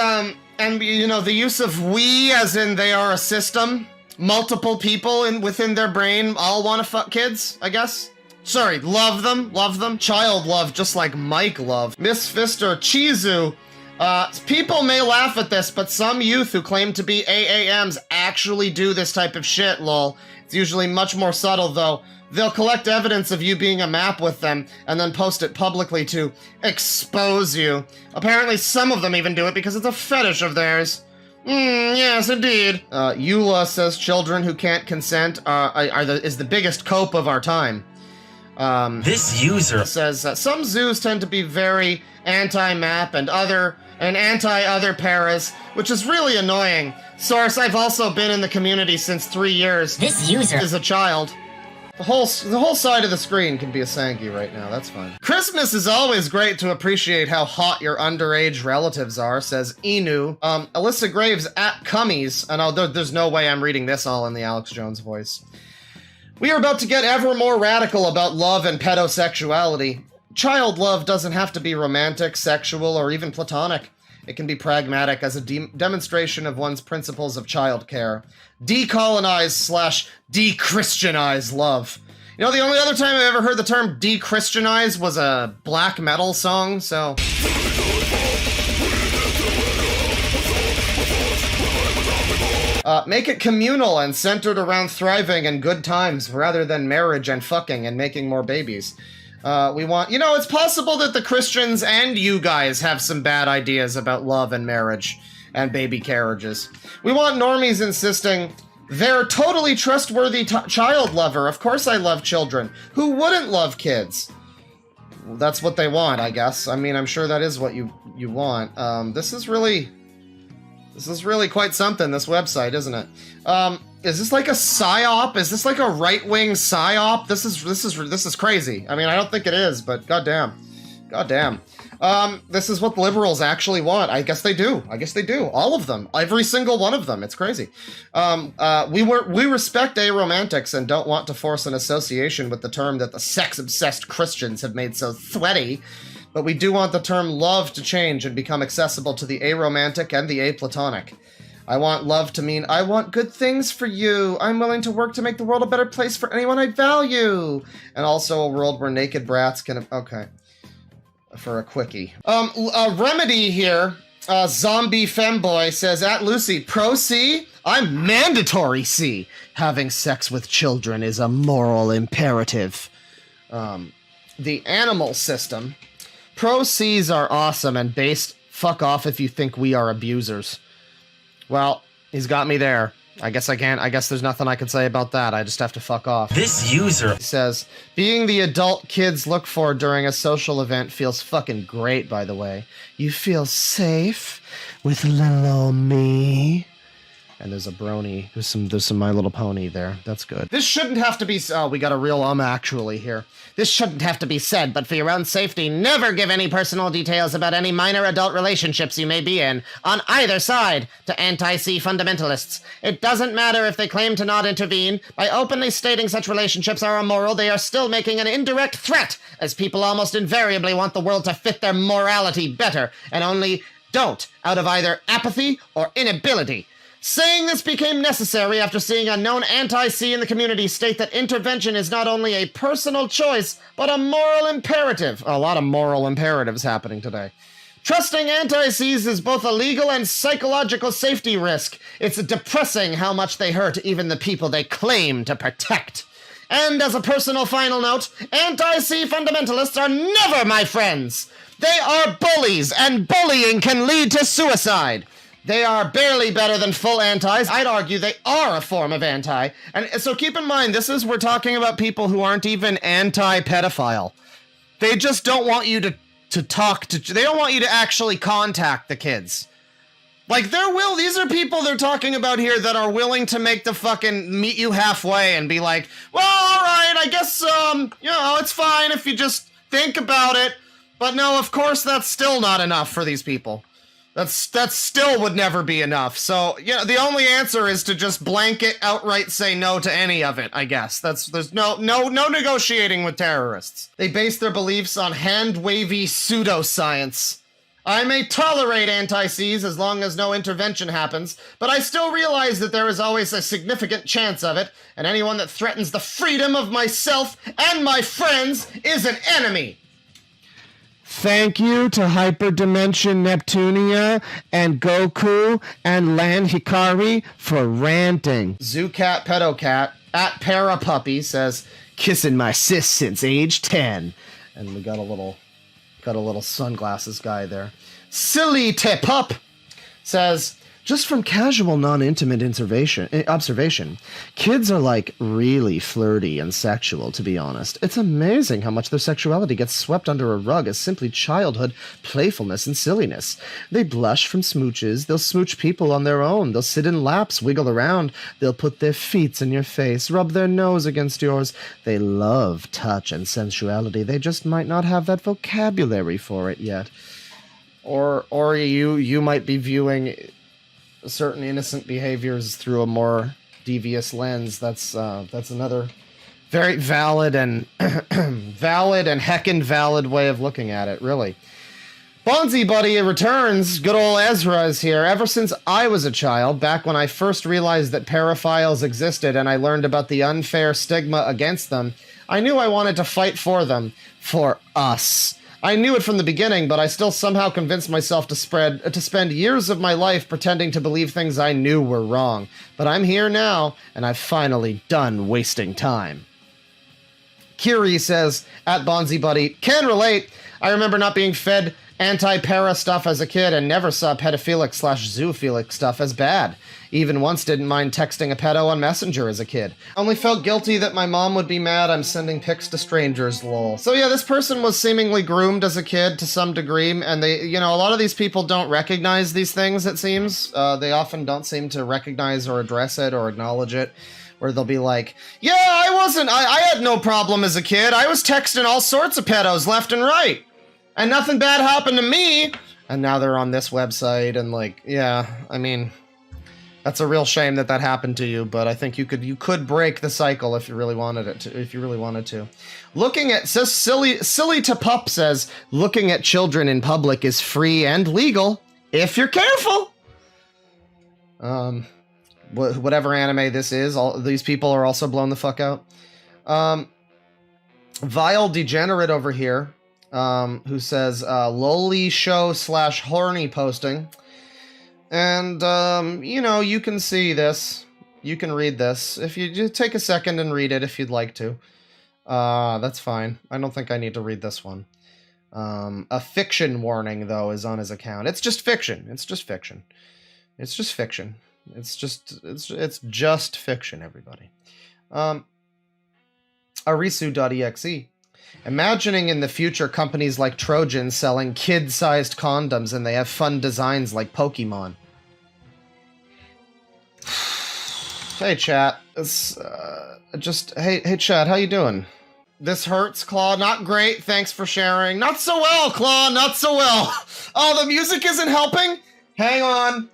you know, the use of we as in they are a system. Multiple people within their brain all want to fuck kids, I guess? Sorry, love them. Child love, just like Mike love. Miss Pfister, Chizu, people may laugh at this, but some youth who claim to be AAMs actually do this type of shit, lol. It's usually much more subtle, though. They'll collect evidence of you being a map with them, and then post it publicly to expose you. Apparently some of them even do it because it's a fetish of theirs. Yes, indeed. Eula says children who can't consent is the biggest cope of our time. This user says some zoos tend to be very anti-map and anti-other paras, which is really annoying. Source, I've also been in the community since 3 years. This user is a child. The whole side of the screen can be a Sankey right now, that's fine. Christmas is always great to appreciate how hot your underage relatives are, says Inu. Alyssa Graves at Cummies, and there's no way I'm reading this all in the Alex Jones voice. We are about to get ever more radical about love and pedosexuality. Child love doesn't have to be romantic, sexual, or even platonic. It can be pragmatic as a demonstration of one's principles of child care. Decolonize/de-Christianize love. You know, the only other time I've ever heard the term de-Christianize was a black metal song, so... make it communal and centered around thriving and good times rather than marriage and fucking and making more babies. We want... You know, it's possible that the Christians and you guys have some bad ideas about love and marriage and baby carriages. We want normies insisting, they're totally trustworthy child lover. Of course I love children. Who wouldn't love kids? Well, that's what they want, I guess. I mean, I'm sure that is what you want. This is really quite something, this website, isn't it? Is this like a psyop? Is this like a right-wing psyop? This is crazy. I mean, I don't think it is, but goddamn. Goddamn. This is what liberals actually want. I guess they do. All of them. Every single one of them. It's crazy. We respect aromantics and don't want to force an association with the term that the sex-obsessed Christians have made so sweaty. But we do want the term love to change and become accessible to the aromantic and the aplatonic. I want love to mean, I want good things for you. I'm willing to work to make the world a better place for anyone I value. And also a world where naked brats can... Okay. For a quickie. Remedy here, Zombie Femboy says, at Lucy, pro C? I'm mandatory C. Having sex with children is a moral imperative. The animal system. Pro Cs are awesome and based, fuck off if you think we are abusers. Well, he's got me there. I guess there's nothing I can say about that. I just have to fuck off. This user says, being the adult kids look for during a social event feels fucking great, by the way. You feel safe with little old me. And there's a brony. There's some My Little Pony there. That's good. This shouldn't have to be... Oh, we got a real actually here. This shouldn't have to be said, but for your own safety, never give any personal details about any minor adult relationships you may be in, on either side, to anti-C fundamentalists. It doesn't matter if they claim to not intervene. By openly stating such relationships are immoral, they are still making an indirect threat, as people almost invariably want the world to fit their morality better, and only don't, out of either apathy or inability. Saying this became necessary after seeing a known anti-C in the community state that intervention is not only a personal choice, but a moral imperative. A lot of moral imperatives happening today. Trusting anti-Cs is both a legal and psychological safety risk. It's depressing how much they hurt even the people they claim to protect. And as a personal final note, anti-C fundamentalists are never my friends. They are bullies, and bullying can lead to suicide. They are barely better than full antis. I'd argue they are a form of anti. And so keep in mind, we're talking about people who aren't even anti-pedophile. They just don't want you to talk to... They don't want you to actually contact the kids. Like, these are people they're talking about here that are willing to make the fucking meet you halfway and be like, well, alright, I guess, it's fine if you just think about it. But no, of course, that's still not enough for these people. That still would never be enough. So, the only answer is to just blanket outright say no to any of it, I guess. There's no negotiating with terrorists. They base their beliefs on hand-wavy pseudoscience. I may tolerate anti-Cs as long as no intervention happens, but I still realize that there is always a significant chance of it, and anyone that threatens the freedom of myself and my friends is an enemy. Thank you to Hyperdimension Neptunia and Goku and Lan Hikari for ranting. Zoocat Pedocat at Parapuppy says, kissing my sis since age 10. And we got a little sunglasses guy there. Silly Tip Up says, Just from casual, non-intimate observation, kids are like really flirty and sexual, to be honest. It's amazing how much their sexuality gets swept under a rug as simply childhood playfulness and silliness. They blush from smooches, they'll smooch people on their own, they'll sit in laps, wiggle around, they'll put their feet in your face, rub their nose against yours. They love touch and sensuality, they just might not have that vocabulary for it yet. Or you might be viewing certain innocent behaviors through a more devious lens. That's another very valid and heckin' valid way of looking at it, really. Bonzi Buddy returns. Good old Ezra is here. Ever since I was a child, back when I first realized that paraphiles existed and I learned about the unfair stigma against them, I knew I wanted to fight for them. For us. I knew it from the beginning, but I still somehow convinced myself to spend years of my life pretending to believe things I knew were wrong. But I'm here now, and I've finally done wasting time. Kiri says, at Bonzi Buddy, can relate. I remember not being fed anti-para stuff as a kid and never saw pedophilic/zoophilic stuff as bad. Even once didn't mind texting a pedo on Messenger as a kid. Only felt guilty that my mom would be mad I'm sending pics to strangers, lol. So yeah, this person was seemingly groomed as a kid to some degree, and they, you know, a lot of these people don't recognize these things, it seems. They often don't seem to recognize or address it or acknowledge it. Where they'll be like, yeah, I had no problem as a kid. I was texting all sorts of pedos left and right. And nothing bad happened to me. And now they're on this website and like, yeah, I mean, that's a real shame that happened to you, but I think you could break the cycle if you really wanted it to. Looking at, says silly to pup says, looking at children in public is free and legal if you're careful. Whatever anime this is, all these people are also blown the fuck out. Vile Degenerate over here, who says, lolly show / horny posting. And, you know, you can see this. You can read this. If you just take a second and read it if you'd like to. That's fine. I don't think I need to read this one. A fiction warning, though, is on his account. It's just fiction. It's just fiction. It's just fiction. It's just fiction, everybody. Arisu.exe. Imagining in the future companies like Trojan selling kid-sized condoms and they have fun designs like Pokemon. Hey chat, it's hey chat, how you doing? This hurts, Claw. Not great. Thanks for sharing. Not so well, Claw. Not so well. Oh, the music isn't helping. Hang on.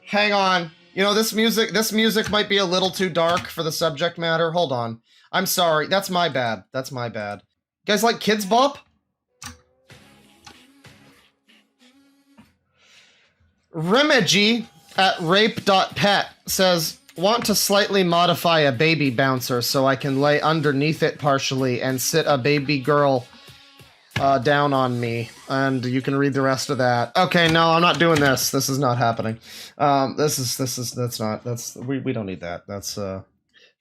You know, this music might be a little too dark for the subject matter. Hold on. I'm sorry. That's my bad. You guys like Kids Bop? Remedy at rape.pet says, want to slightly modify a baby bouncer so I can lay underneath it partially and sit a baby girl down on me. And you can read the rest of that. Okay, no, I'm not doing this. This is not happening. We don't need that. It's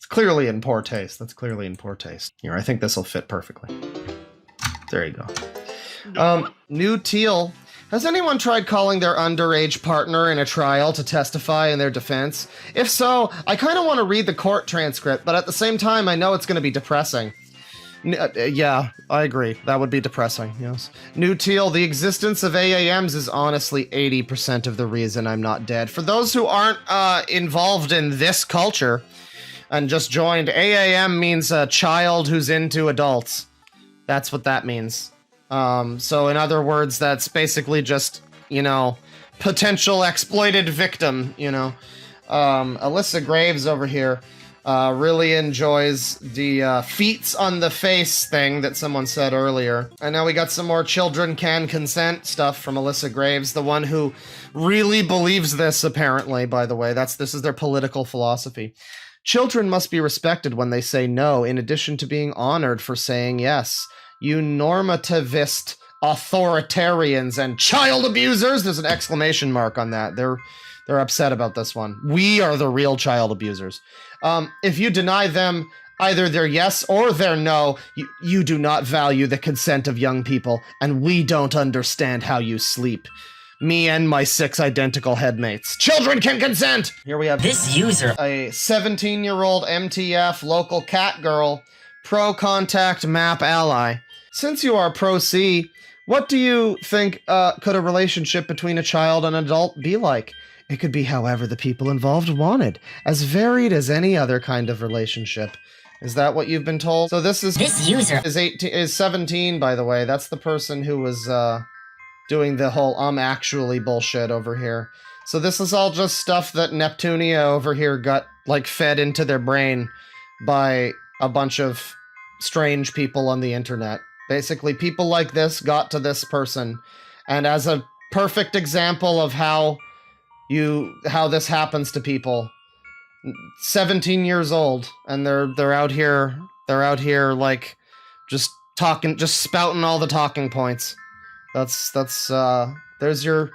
clearly in poor taste. That's clearly in poor taste. Here, I think this will fit perfectly. There you go. New Teal. Has anyone tried calling their underage partner in a trial to testify in their defense? If so, I kind of want to read the court transcript, but at the same time, I know it's going to be depressing. Yeah, I agree. That would be depressing, yes. New Teal, the existence of AAMs is honestly 80% of the reason I'm not dead. For those who aren't involved in this culture and just joined, AAM means a child who's into adults. That's what that means. So in other words, that's basically just, you know, potential exploited victim, you know. Alyssa Graves over here really enjoys the feats on the face thing that someone said earlier. And now we got some more children can consent stuff from Alyssa Graves, the one who really believes this, apparently, by the way. This is their political philosophy. Children must be respected when they say no, in addition to being honored for saying yes. You normativist authoritarians and child abusers. There's an exclamation mark on that. They're upset about this one. We are the real child abusers. If you deny them either their yes or their no, you do not value the consent of young people, and we don't understand how you sleep. Me and my 6 identical headmates. Children can consent! Here we have This user. a 17-year-old MTF local cat girl, pro-contact map ally. Since you are pro-C, what do you think could a relationship between a child and an adult be like? It could be however the people involved wanted, as varied as any other kind of relationship. Is that what you've been told? So this user is 17, by the way. That's the person who was doing the whole actually bullshit over here. So this is all just stuff that Neptunia over here got, like, fed into their brain by a bunch of strange people on the internet. Basically, people like this got to this person. And as a perfect example of how this happens to people, 17 years old, and they're out here, like, just spouting all the talking points. There's your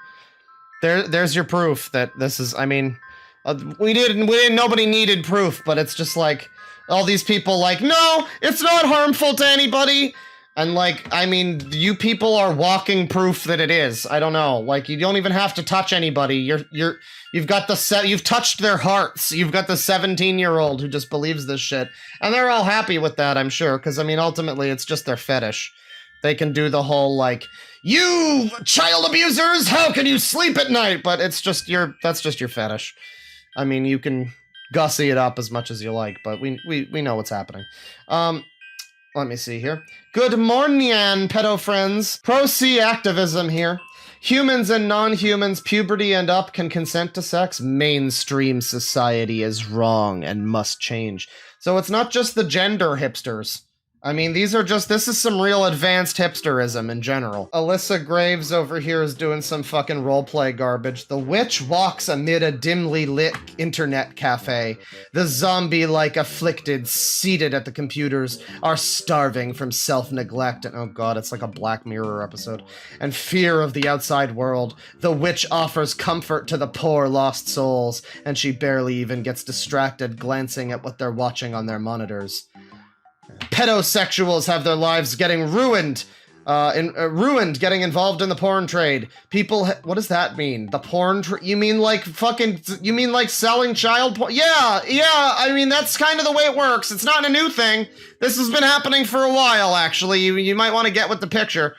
proof that this is, I mean, nobody needed proof, but it's just like, all these people like, no, it's not harmful to anybody. And like, I mean, you people are walking proof that it is. I don't know. Like, you don't even have to touch anybody. You've touched their hearts. You've got the 17-year-old who just believes this shit. And they're all happy with that, I'm sure. Because, I mean, ultimately, it's just their fetish. They can do the whole, like, you child abusers, how can you sleep at night? But it's just that's just your fetish. I mean, you can gussy it up as much as you like, but we know what's happening. Let me see here. Good morning, pedo friends. Pro-C activism here. Humans and non-humans, puberty and up, can consent to sex. Mainstream society is wrong and must change. So it's not just the gender hipsters. I mean, this is some real advanced hipsterism in general. Alyssa Graves over here is doing some fucking roleplay garbage. The witch walks amid a dimly lit internet cafe. The zombie-like afflicted, seated at the computers, are starving from self-neglect and, oh god, it's like a Black Mirror episode, and fear of the outside world. The witch offers comfort to the poor lost souls, and she barely even gets distracted glancing at what they're watching on their monitors. Pedosexuals have their lives getting ruined, getting involved in the porn trade. People, what does that mean? The porn you mean like selling child porn? Yeah, I mean, that's kind of the way it works. It's not a new thing. This has been happening for a while, actually. You might want to get with the picture.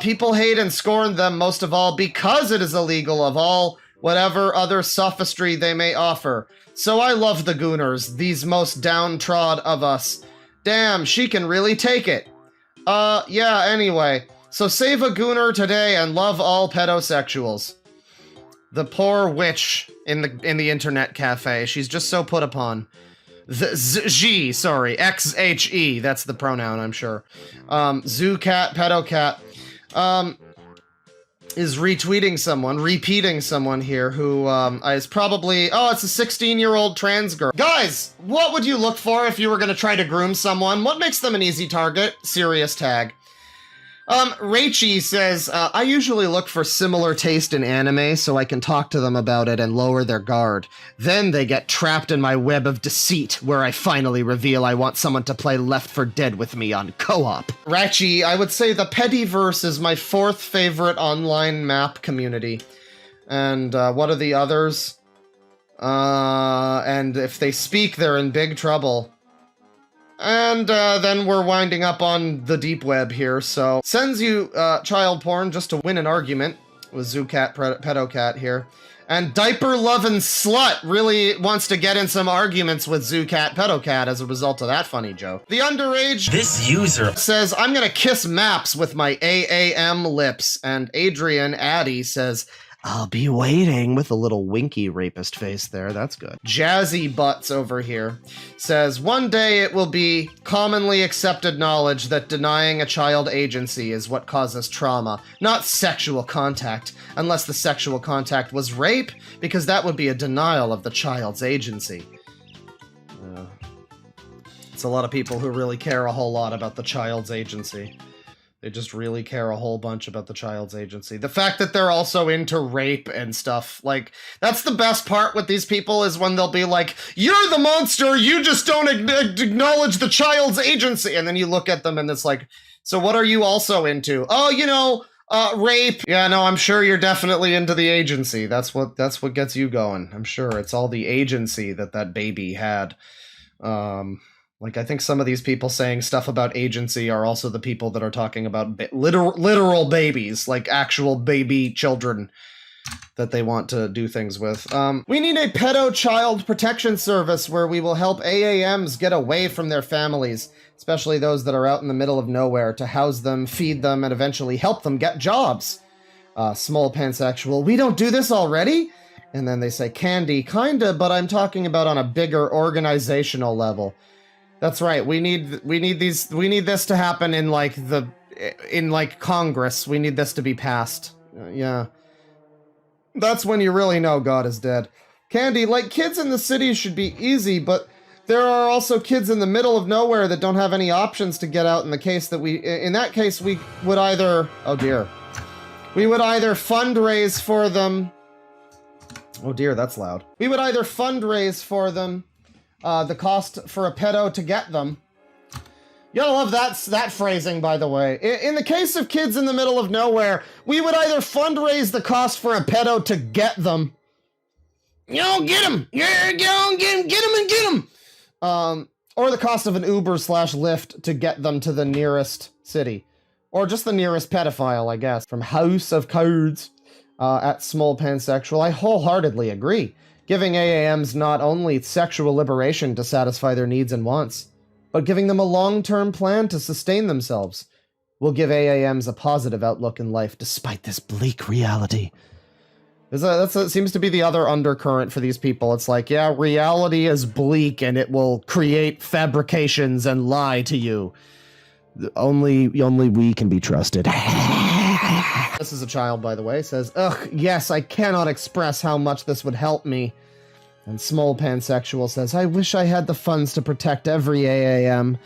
People hate and scorn them most of all because it is illegal of all whatever other sophistry they may offer. So I love the gooners, these most downtrodden of us. Damn, she can really take it. Yeah, anyway. So save a gooner today and love all pedosexuals. The poor witch in the internet cafe, she's just so put upon. XHE, that's the pronoun, I'm sure. Zoo cat, pedo cat. Is repeating someone here who is probably, it's a 16-year-old trans girl. Guys, what would you look for if you were gonna try to groom someone? What makes them an easy target? Serious tag. Rachie says, I usually look for similar taste in anime so I can talk to them about it and lower their guard. Then they get trapped in my web of deceit, where I finally reveal I want someone to play Left 4 Dead with me on co-op. Rachie, I would say the Pediverse is my 4th favorite online map community. And, what are the others? And if they speak, they're in big trouble. And then we're winding up on the deep web here, so sends you child porn just to win an argument with Zoocat Pedocat here. And Diaper Lovin' Slut really wants to get in some arguments with Zoocat Pedocat as a result of that funny joke. The underage This user says, I'm gonna kiss maps with my AAM lips. And Adrian Addy says, I'll be waiting, with a little winky rapist face there. That's good. Jazzy Butts over here says, one day it will be commonly accepted knowledge that denying a child agency is what causes trauma, not sexual contact, unless the sexual contact was rape, because that would be a denial of the child's agency. It's a lot of people who really care a whole lot about the child's agency. They just really care a whole bunch about the child's agency. The fact that they're also into rape and stuff, like, that's the best part with these people, is when they'll be like, you're the monster, you just don't acknowledge the child's agency. And then you look at them and it's like, so what are you also into? Oh, you know, Rape. Yeah, no, I'm sure you're definitely into the agency. That's what gets you going. I'm sure it's all the agency that baby had. Like, I think some of these people saying stuff about agency are also the people that are talking about literal babies, like actual baby children that they want to do things with. We need a pedo child protection service where we will help AAMs get away from their families, especially those that are out in the middle of nowhere, to house them, feed them, and eventually help them get jobs. Small pansexual, we don't do this already? And then they say, Candy, kinda, but I'm talking about on a bigger organizational level. That's right. We need this to happen in like Congress. We need this to be passed. Yeah. That's when you really know God is dead. Candy, like, kids in the city should be easy, but there are also kids in the middle of nowhere that don't have any options to get out. In that case, we would either, oh dear, we would either fundraise for them. Oh dear, that's loud. We would either fundraise for them, the cost for a pedo to get them. You gotta love that phrasing, by the way. In the case of kids in the middle of nowhere, we would either fundraise the cost for a pedo to get them. You know, get them! Yeah, get them! Or the cost of an Uber/Lyft to get them to the nearest city. Or just the nearest pedophile, I guess. From House of Cards at Small Pansexual, I wholeheartedly agree. Giving AAMs not only sexual liberation to satisfy their needs and wants, but giving them a long-term plan to sustain themselves will give AAMs a positive outlook in life despite this bleak reality. That seems to be the other undercurrent for these people. It's like, yeah, reality is bleak and it will create fabrications and lie to you. Only we can be trusted. This is a child, by the way, says, ugh, yes, I cannot express how much this would help me. And Small Pansexual says, I wish I had the funds to protect every AAM.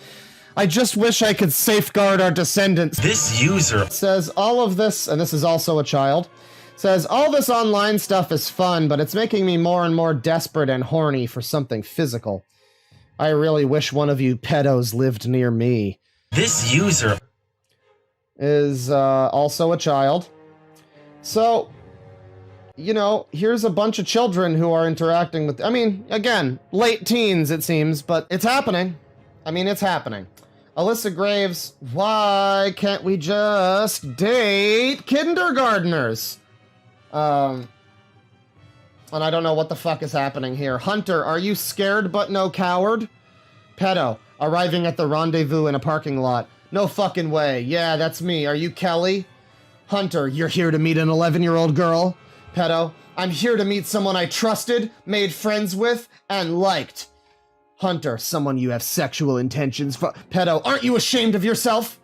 I just wish I could safeguard our descendants. This user says, all of this, and this is also a child, says, all this online stuff is fun, but it's making me more and more desperate and horny for something physical. I really wish one of you pedos lived near me. This user is also a child. So, you know, here's a bunch of children who are interacting with, I mean, again, late teens it seems, but it's happening. I mean, it's happening. Alyssa Graves, why can't we just date kindergartners? And I don't know what the fuck is happening here. Hunter, are you scared but no coward? Pedo, arriving at the rendezvous in a parking lot. No fucking way. Yeah, that's me. Are you Kelly? Hunter, you're here to meet an 11-year-old girl? Pedo, I'm here to meet someone I trusted, made friends with, and liked. Hunter, someone you have sexual intentions for. Pedo, aren't you ashamed of yourself?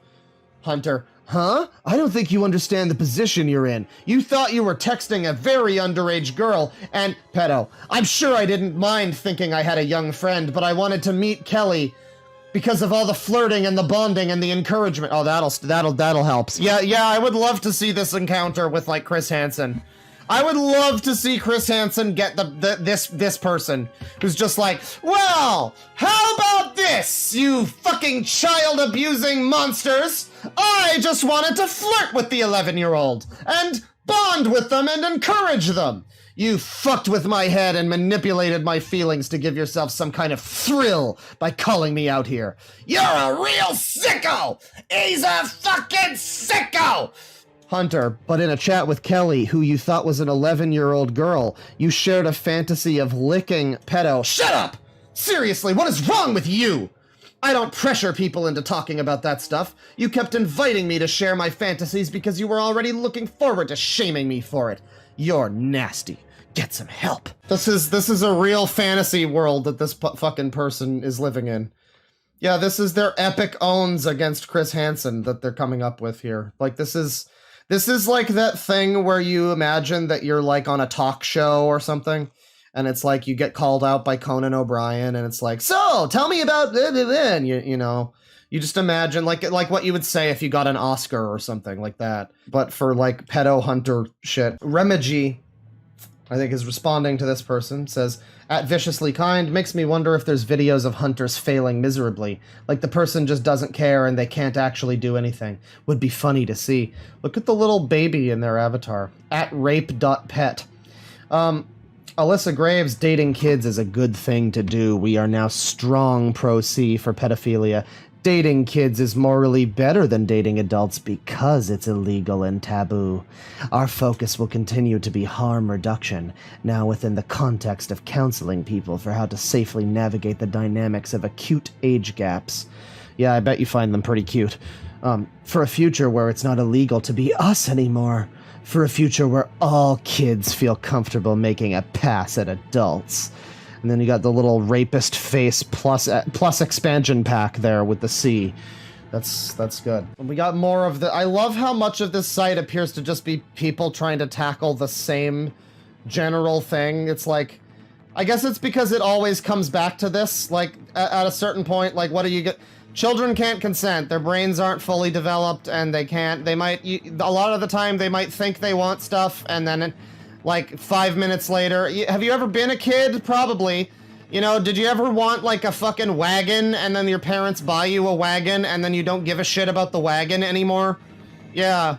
Hunter, huh? I don't think you understand the position you're in. You thought you were texting a very underage girl, and Pedo, I'm sure I didn't mind thinking I had a young friend, but I wanted to meet Kelly because of all the flirting and the bonding and the encouragement. Oh, that'll help. Yeah, I would love to see this encounter with, like, Chris Hansen. I would love to see Chris Hansen get this person who's just like, well, how about this, you fucking child-abusing monsters? I just wanted to flirt with the 11-year-old and bond with them and encourage them. You fucked with my head and manipulated my feelings to give yourself some kind of thrill by calling me out here. You're a real sicko! He's a fucking sicko! Hunter, but in a chat with Kelly, who you thought was an 11-year-old girl, you shared a fantasy of licking Pedo. Shut up! Seriously, what is wrong with you? I don't pressure people into talking about that stuff. You kept inviting me to share my fantasies because you were already looking forward to shaming me for it. You're nasty. Get some help. This is a real fantasy world that this fucking person is living in. Yeah, this is their epic owns against Chris Hansen that they're coming up with here. Like, this is like that thing where you imagine that you're like on a talk show or something, and it's like you get called out by Conan O'Brien, and it's like, so tell me about and you know, you just imagine like what you would say if you got an Oscar or something like that, but for like pedo hunter shit. Remigi I think is responding to this person, says, at Viciously Kind, makes me wonder if there's videos of hunters failing miserably. Like the person just doesn't care and they can't actually do anything. Would be funny to see. Look at the little baby in their avatar. At rape.pet. Alyssa Graves, dating kids is a good thing to do. We are now strong pro-C for pedophilia. Dating kids is morally better than dating adults because it's illegal and taboo. Our focus will continue to be harm reduction, now within the context of counseling people for how to safely navigate the dynamics of acute age gaps. Yeah, I bet you find them pretty cute. For a future where it's not illegal to be us anymore. For a future where all kids feel comfortable making a pass at adults. And then you got the little rapist face plus expansion pack there with the C. That's good. And we got more of the... I love how much of this site appears to just be people trying to tackle the same general thing. It's like... I guess it's because it always comes back to this. Like, at a certain point, like, what do you get... Children can't consent. Their brains aren't fully developed, and they can't... They might... A lot of the time, they might think they want stuff, and then... Like, 5 minutes later, have you ever been a kid? Probably. You know, did you ever want, like, a fucking wagon, and then your parents buy you a wagon, and then you don't give a shit about the wagon anymore? Yeah.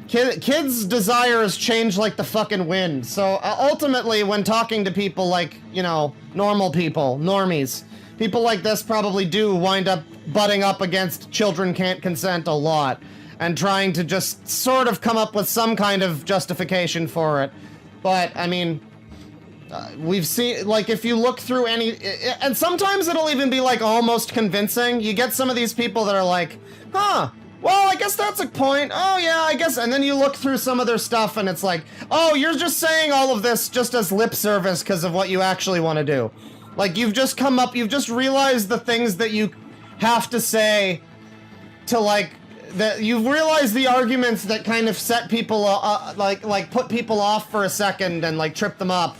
Kids' desires change like the fucking wind. So, ultimately, when talking to people like, you know, normal people, normies, people like this probably do wind up butting up against children can't consent a lot, and trying to just sort of come up with some kind of justification for it. But, I mean, we've seen, like, if you look through any... And sometimes it'll even be, like, almost convincing. You get some of these people that are like, huh, well, I guess that's a point. Oh, yeah, I guess... And then you look through some of their stuff, and it's like, oh, you're just saying all of this just as lip service because of what you actually want to do. Like, you've just come up... You've just realized the things that you have to say to, like... That you've realized the arguments that kind of set people, like put people off for a second and, like, trip them up.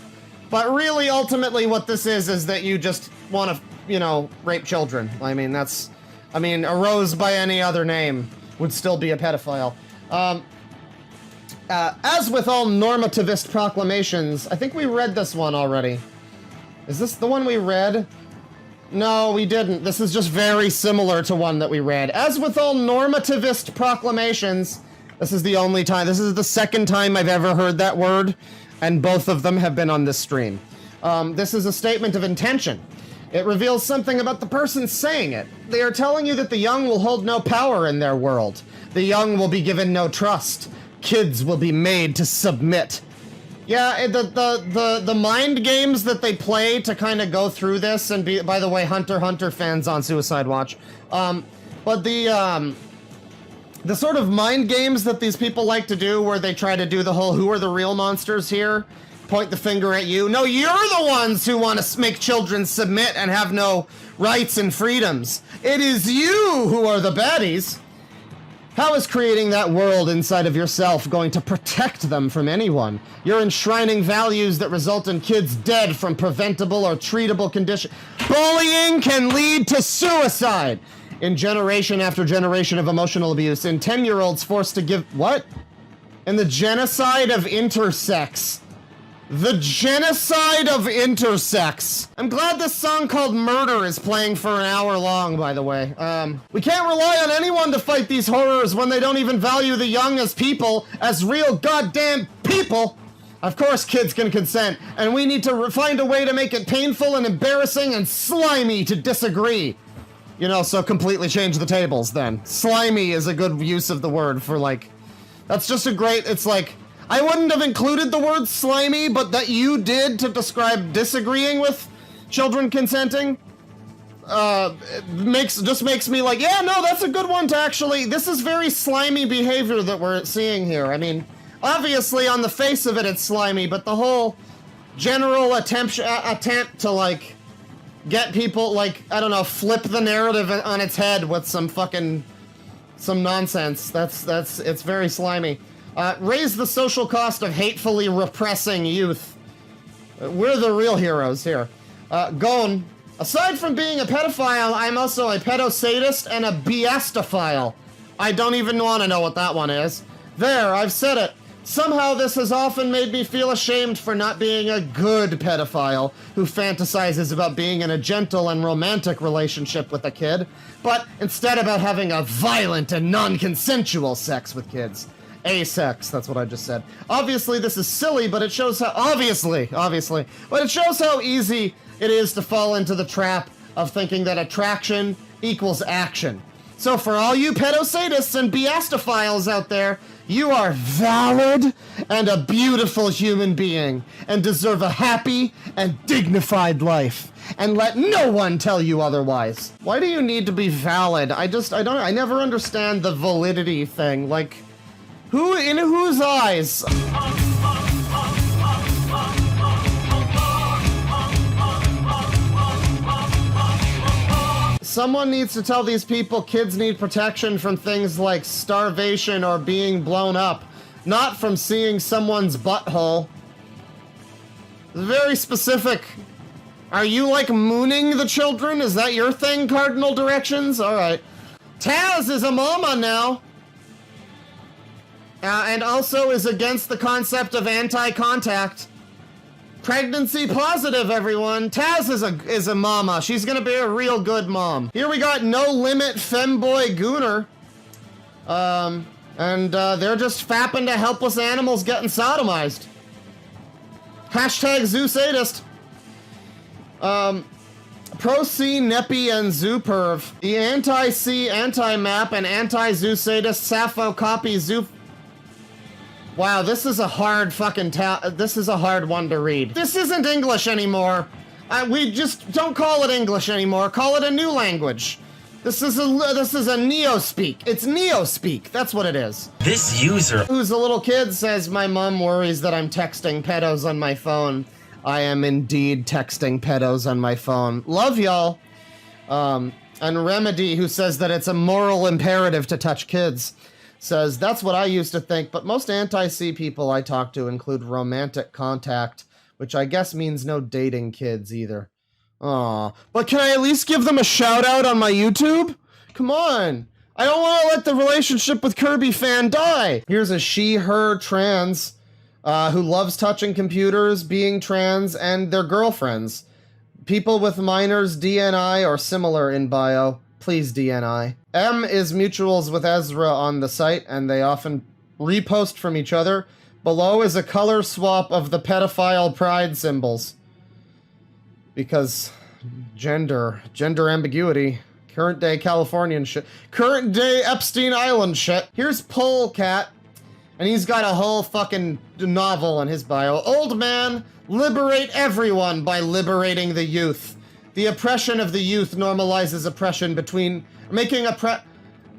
But really, ultimately, what this is that you just want to, you know, rape children. I mean, that's... I mean, a rose by any other name would still be a pedophile. As with all normativist proclamations, I think we read this one already. Is this the one we read? No, we didn't. This is just very similar to one that we read. As with all normativist proclamations, this is the only time, this is the second time I've ever heard that word, and both of them have been on this stream. This is a statement of intention. It reveals something about the person saying it. They are telling you that the young will hold no power in their world. The young will be given no trust. Kids will be made to submit. Yeah, the mind games that they play to kind of go through this, and be, by the way, Hunter x Hunter fans on Suicide Watch, but the sort of mind games that these people like to do, where they try to do the whole, who are the real monsters here? Point the finger at you. No, you're the ones who want to make children submit and have no rights and freedoms. It is you who are the baddies. How is creating that world inside of yourself going to protect them from anyone? You're enshrining values that result in kids dead from preventable or treatable condition. Bullying can lead to suicide in generation after generation of emotional abuse. In 10-year-olds forced to give... What? In the genocide of intersex. The genocide of intersex. I'm glad this song called Murder is playing for an hour long, by the way. We can't rely on anyone to fight these horrors when they don't even value the young as people, as real goddamn people. Of course kids can consent, and we need to find a way to make it painful and embarrassing and slimy to disagree. You know, so completely change the tables then. Slimy is a good use of the word for, like... That's just a great... It's like... I wouldn't have included the word slimy, but that you did to describe disagreeing with children consenting, just makes me like, yeah, no, that's a good one to actually, this is very slimy behavior that we're seeing here. I mean, obviously on the face of it, it's slimy, but the whole general attempt to, like, get people, like, I don't know, flip the narrative on its head with some nonsense, it's very slimy. Raise the social cost of hatefully repressing youth. We're the real heroes here. Gon, aside from being a pedophile, I'm also a pedosadist and a biastophile. I don't even want to know what that one is. There, I've said it. Somehow this has often made me feel ashamed for not being a good pedophile who fantasizes about being in a gentle and romantic relationship with a kid, but instead about having a violent and non-consensual sex with kids. A-sex, that's what I just said. Obviously this is silly, but it shows how, obviously, but it shows how easy it is to fall into the trap of thinking that attraction equals action. So for all you pedosadists and biastophiles out there, you are valid and a beautiful human being and deserve a happy and dignified life. And let no one tell you otherwise. Why do you need to be valid? I never understand the validity thing. Like, who, in whose eyes? Someone needs to tell these people kids need protection from things like starvation or being blown up, not from seeing someone's butthole. Very specific. Are you like mooning the children? Is that your thing, Cardinal Directions? Alright. Taz is a mama now. And also is against the concept of anti-contact. Pregnancy positive, everyone. Taz is a mama. She's gonna be a real good mom. Here we got No Limit Femboy Gooner. They're just fapping to helpless animals getting sodomized. Hashtag Zoo Sadist. Pro-C, Neppy, and Zooperv. The anti-C, anti-map, and anti-Zoo Sadist Sappho copy Zoo... Wow, this is a hard fucking this is a hard one to read. This isn't English anymore. We just don't call it English anymore. Call it a new language. This is a neo-speak. It's neo-speak. That's what it is. This user, who's a little kid, says, my mom worries that I'm texting pedos on my phone. I am indeed texting pedos on my phone. Love y'all. And Remedy, who says that it's a moral imperative to touch kids, says, that's what I used to think, but most anti-C people I talk to include romantic contact, which I guess means no dating kids either. Aw, but can I at least give them a shout out on my YouTube? Come on. I don't want to let the relationship with Kirby fan die. Here's a she, her trans who loves touching computers, being trans, and their girlfriends. People with minors, DNI, or similar in bio. Please DNI. M is mutuals with Ezra on the site, and they often repost from each other. Below is a color swap of the pedophile pride symbols. Because gender ambiguity. Current day Californian shit. Current day Epstein Island shit. Here's Polecat, and he's got a whole fucking novel in his bio. Old man, liberate everyone by liberating the youth. The oppression of the youth normalizes oppression between...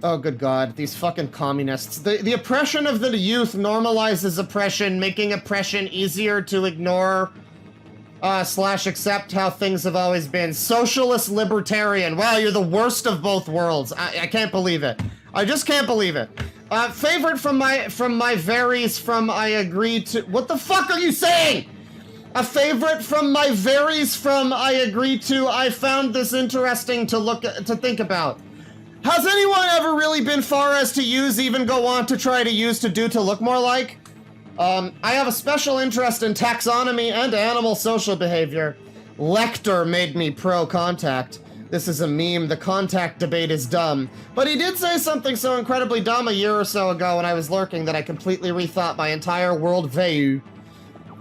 Oh, good God, these fucking communists. The oppression of the youth normalizes oppression, making oppression easier to ignore, / accept how things have always been. Socialist libertarian. Wow, you're the worst of both worlds. I can't believe it. I just can't believe it. Favorite from my varies from I agree to... What the fuck are you saying? A favorite from my varies from I agree to I found this interesting to think about. Has anyone ever really been far as to use, even go on to try to use, to do, to look more like? I have a special interest in taxonomy and animal social behavior. Lecter made me pro-contact. This is a meme, the contact debate is dumb. But he did say something so incredibly dumb a year or so ago when I was lurking that I completely rethought my entire worldview.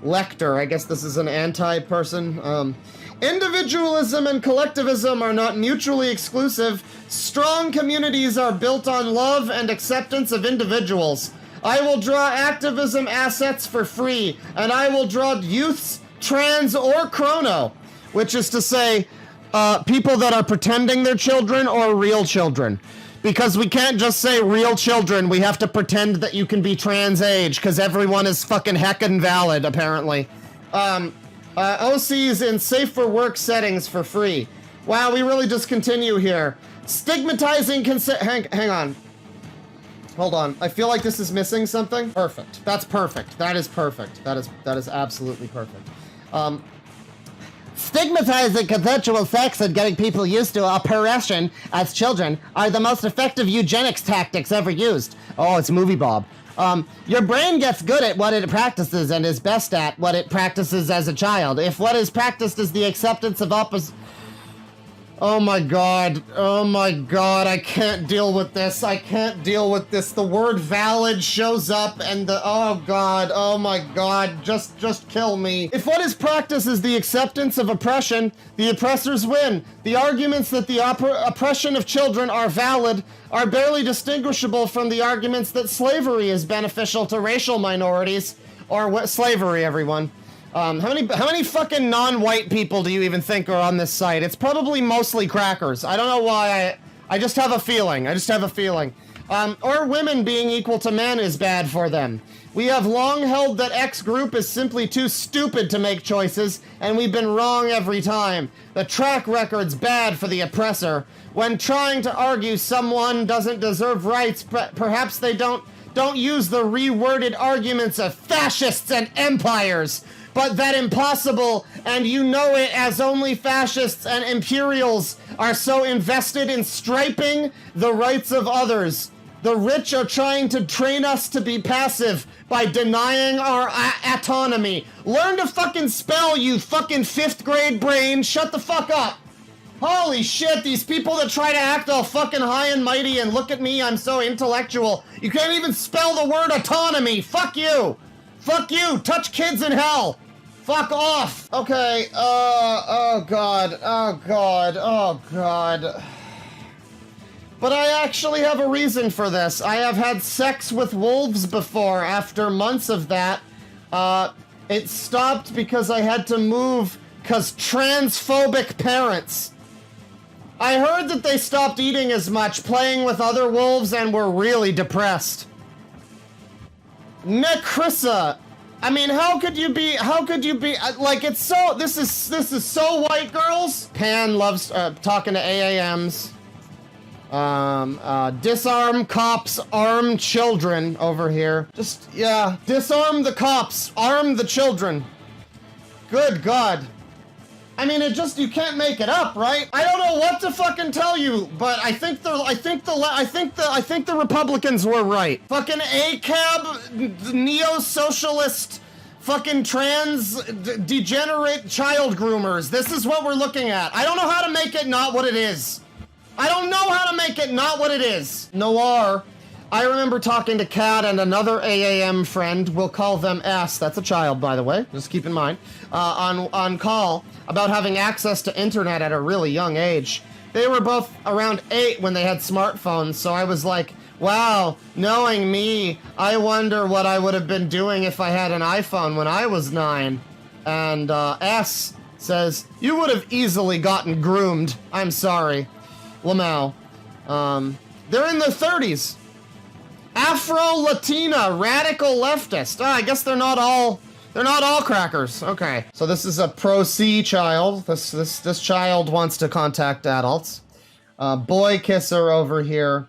Lecter, I guess this is an anti-person. Individualism and collectivism are not mutually exclusive. Strong communities are built on love and acceptance of individuals. I will draw activism assets for free, and I will draw youths, trans, or chrono, which is to say, people that are pretending they're children or real children. Because we can't just say real children, we have to pretend that you can be trans age, because everyone is fucking heckin' valid, apparently. OCs in safe for work settings for free. Wow, we really just continue here. Stigmatizing consent. Hang on. Hold on. I feel like this is missing something. Perfect. That's perfect. That is perfect. That is absolutely perfect. Stigmatizing consensual sex and getting people used to oppression as children are the most effective eugenics tactics ever used. Oh, it's Movie Bob. Your brain gets good at what it practices and is best at what it practices as a child. If what is practiced is the acceptance of opposite... Oh my god, I can't deal with this, the word valid shows up and oh my god, just kill me. If what is practiced is the acceptance of oppression, the oppressors win. The arguments that the oppression of children are valid are barely distinguishable from the arguments that slavery is beneficial to racial minorities, or slavery, everyone. How many fucking non-white people do you even think are on this site? It's probably mostly crackers. I don't know why, I just have a feeling. Or women being equal to men is bad for them. We have long held that X group is simply too stupid to make choices, and we've been wrong every time. The track record's bad for the oppressor. When trying to argue someone doesn't deserve rights, perhaps they don't use the reworded arguments of fascists and empires. But that impossible, and you know it as only fascists and imperials are so invested in striping the rights of others. The rich are trying to train us to be passive by denying our autonomy. Learn to fucking spell, you fucking 5th grade brain. Shut the fuck up. Holy shit, these people that try to act all fucking high and mighty and look at me, I'm so intellectual. You can't even spell the word autonomy. Fuck you. Fuck you! Touch kids in hell! Fuck off! Okay, oh god. But I actually have a reason for this. I have had sex with wolves before. After months of that, it stopped because I had to move because transphobic parents. I heard that they stopped eating as much, playing with other wolves, and were really depressed. Necrissa. I mean, how could you be, like, it's so, this is so white, girls. Pan loves, talking to AAMs. Disarm cops, arm children over here. Just, yeah, disarm the cops, arm the children. Good God. I mean, you can't make it up, right? I don't know what to fucking tell you, but I think the Republicans were right. Fucking ACAB, neo-socialist, fucking trans, degenerate child groomers. This is what we're looking at. I don't know how to make it not what it is. Noir. I remember talking to Kat and another AAM friend, we'll call them S, that's a child, by the way, just keep in mind, on call, about having access to internet at a really young age. They were both around 8 when they had smartphones, so I was like, wow, knowing me, I wonder what I would have been doing if I had an iPhone when I was 9. And S says, you would have easily gotten groomed. I'm sorry. Lamau. They're in their 30s. Afro-Latina, radical leftist. I guess they're not all crackers. Okay. So this is a pro-C child. This child wants to contact adults. Boy kisser over here.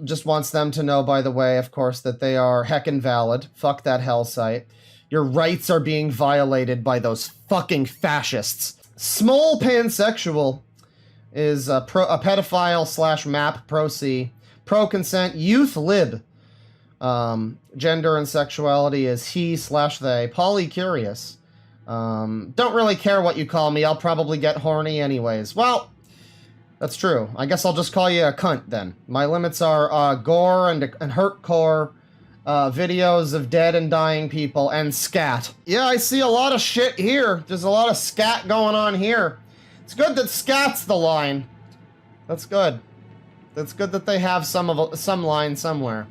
Just wants them to know, by the way, of course, that they are heckin' valid. Fuck that Hellsite. Your rights are being violated by those fucking fascists. Small pansexual is a pedophile / map pro-C. Pro-consent, youth lib. Gender and sexuality is he / they. Polycurious. Don't really care what you call me, I'll probably get horny anyways. Well, that's true. I guess I'll just call you a cunt then. My limits are gore and hurtcore, videos of dead and dying people, and scat. Yeah, I see a lot of shit here. There's a lot of scat going on here. It's good that scat's the line. That's good. It's good that they have some line somewhere.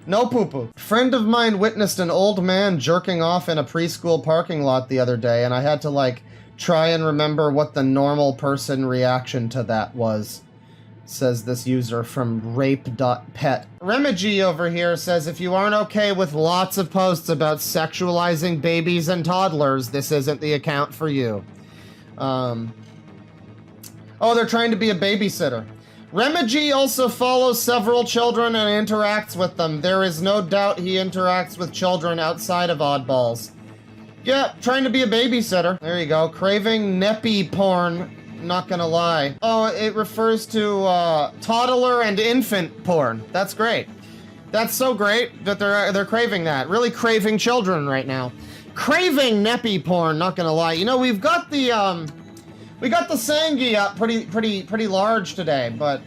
No poo-poo. Friend of mine witnessed an old man jerking off in a preschool parking lot the other day, and I had to, like, try and remember what the normal person reaction to that was. Says this user from rape.pet. Remigi over here says, if you aren't okay with lots of posts about sexualizing babies and toddlers, this isn't the account for you. Oh, they're trying to be a babysitter. Remigi also follows several children and interacts with them. There is no doubt he interacts with children outside of oddballs. Yeah, trying to be a babysitter. There you go. Craving neppy porn. Not gonna lie. Oh, it refers to toddler and infant porn. That's great. That's so great that they're craving that. Really craving children right now. Craving neppy porn, not gonna lie. You know, we got the Sangi up pretty large today, but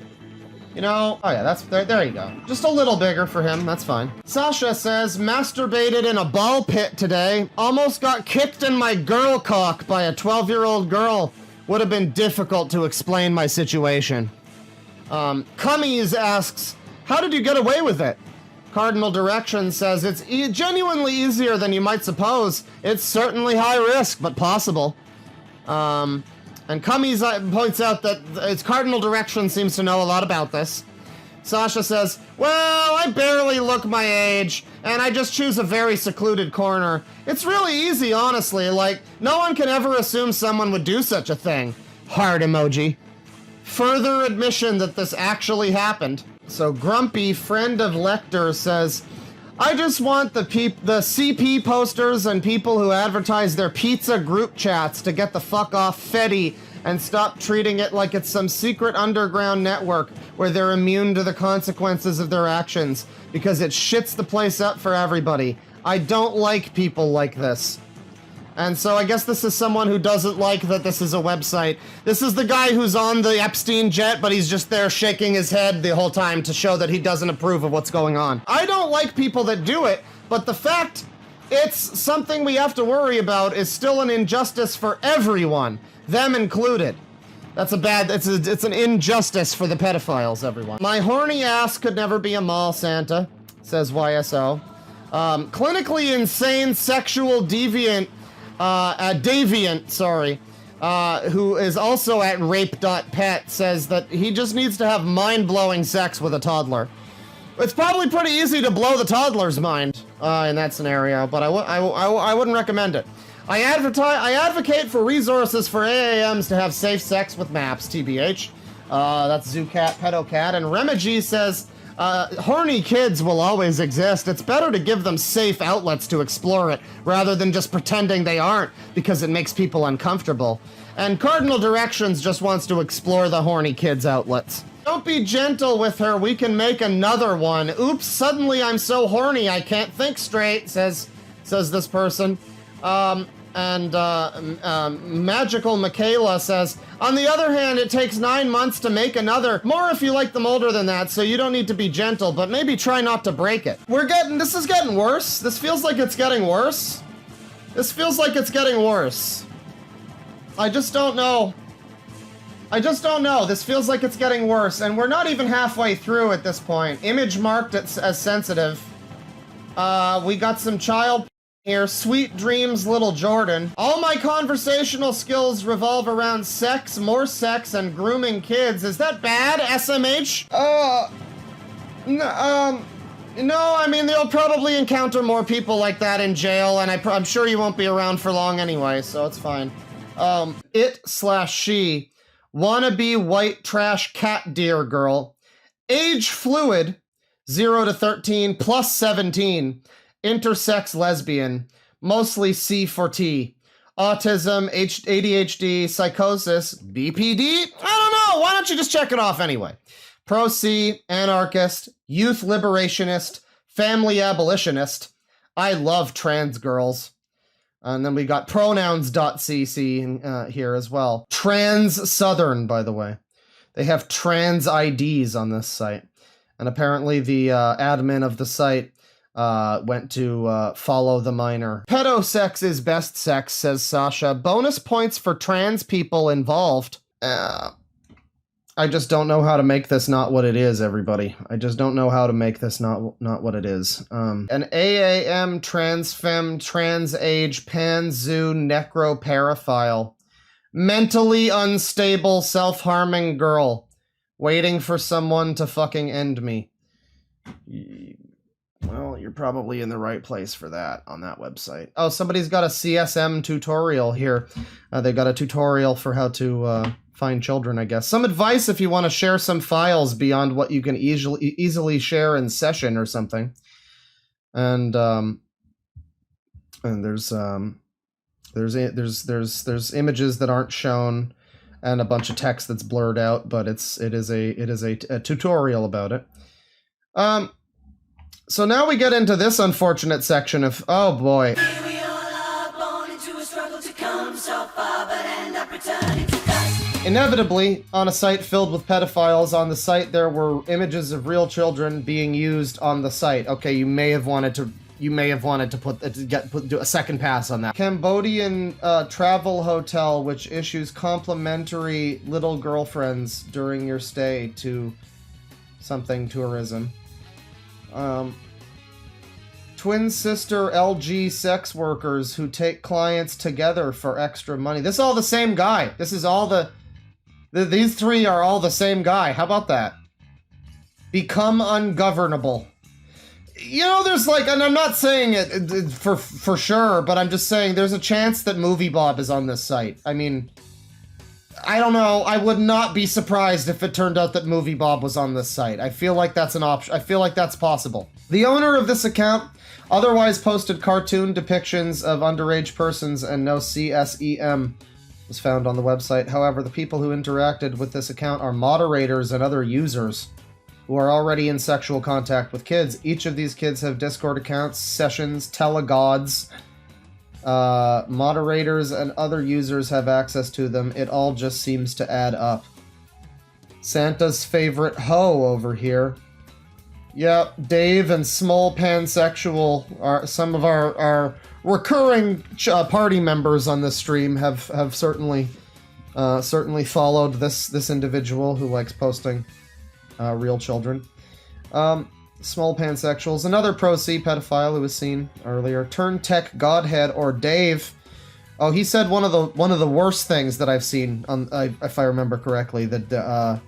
you know, oh yeah, there you go. Just a little bigger for him, that's fine. Sasha says, masturbated in a ball pit today. Almost got kicked in my girl cock by a 12-year-old girl. Would have been difficult to explain my situation. Cummies asks, how did you get away with it? Cardinal Direction says, it's genuinely easier than you might suppose. It's certainly high risk, but possible. And Cummies points out that its Cardinal Direction seems to know a lot about this. Sasha says, well, I barely look my age, and I just choose a very secluded corner. It's really easy, honestly. Like, no one can ever assume someone would do such a thing. Heart emoji. Further admission that this actually happened. So Grumpy, friend of Lecter, says, I just want the CP posters and people who advertise their pizza group chats to get the fuck off Fetty and stop treating it like it's some secret underground network where they're immune to the consequences of their actions, because it shits the place up for everybody. I don't like people like this. And so I guess this is someone who doesn't like that this is a website. This is the guy who's on the Epstein jet, but he's just there shaking his head the whole time to show that he doesn't approve of what's going on. I don't like people that do it, but the fact it's something we have to worry about is still an injustice for everyone, them included. That's it's an injustice for the pedophiles, everyone. My horny ass could never be a mall Santa, says YSO. Clinically insane sexual deviant, who is also at rape.pet, says that he just needs to have mind-blowing sex with a toddler. It's probably pretty easy to blow the toddler's mind in that scenario, but I wouldn't recommend it. I advocate for resources for AAMs to have safe sex with maps, TBH. That's Zoocat, Pedocat, and Remigi says, horny kids will always exist. It's better to give them safe outlets to explore it, rather than just pretending they aren't, because it makes people uncomfortable. And Cardinal Directions just wants to explore the horny kids' outlets. Don't be gentle with her, we can make another one. Oops, suddenly I'm so horny I can't think straight, says this person. Magical Michaela says, on the other hand, it takes 9 months to make another. More if you like them older than that, so you don't need to be gentle, but maybe try not to break it. This is getting worse. This feels like it's getting worse. This feels like it's getting worse. I just don't know. This feels like it's getting worse, and we're not even halfway through at this point. Image marked as sensitive. We got some child here. Sweet dreams, little Jordan. All my conversational skills revolve around sex, more sex, and grooming kids. Is that bad, SMH? No, I mean, they'll probably encounter more people like that in jail, and I'm sure you won't be around for long anyway, so it's fine. It/she, wannabe white trash cat deer girl, age fluid, 0 to 13, plus 17, intersex lesbian, mostly C for T, autism, ADHD, psychosis, BPD? I don't know, why don't you just check it off anyway? Pro-C, anarchist, youth liberationist, family abolitionist. I love trans girls. And then we got pronouns.cc here as well. Trans Southern, by the way. They have trans IDs on this site. And apparently the admin of the site went to follow the minor. Pedosex is best sex, says Sasha. Bonus points for trans people involved. I just don't know how to make this not what it is, everybody. I just don't know how to make this not what it is. An AAM, transfem, transage, panzoo, necroparaphile. Mentally unstable, self-harming girl. Waiting for someone to fucking end me. Well, you're probably in the right place for that on that website. Oh, somebody's got a CSM tutorial here. They got a tutorial for how to find children, I guess. Some advice if you want to share some files beyond what you can easily share in session or something. And there's images that aren't shown and a bunch of text that's blurred out, but it is a tutorial about it. So now we get into this unfortunate section of, oh boy. Inevitably, on a site filled with pedophiles, on the site there were images of real children being used on the site. Okay, you may have wanted to do a second pass on that. Cambodian travel hotel which issues complimentary little girlfriends during your stay to something tourism. Twin sister LG sex workers who take clients together for extra money. This is all the same guy. This is all these three are all the same guy. How about that? Become ungovernable. You know, there's like, and I'm not saying it for sure, but I'm just saying there's a chance that Movie Bob is on this site. I mean, I don't know. I would not be surprised if it turned out that Movie Bob was on this site. I feel like that's an option. I feel like that's possible. The owner of this account otherwise posted cartoon depictions of underage persons and no CSEM was found on the website. However, the people who interacted with this account are moderators and other users who are already in sexual contact with kids. Each of these kids have Discord accounts, sessions, telegods. Moderators and other users have access to them. It all just seems to add up. Santa's favorite hoe over here. Yep, Dave and Small Pansexual are some of our recurring party members on this stream. Have certainly followed this individual who likes posting real children. Small Pansexuals, another pro-C pedophile who was seen earlier. Turn Tech Godhead or Dave. Oh, he said one of the worst things that I've seen on, if I remember correctly, that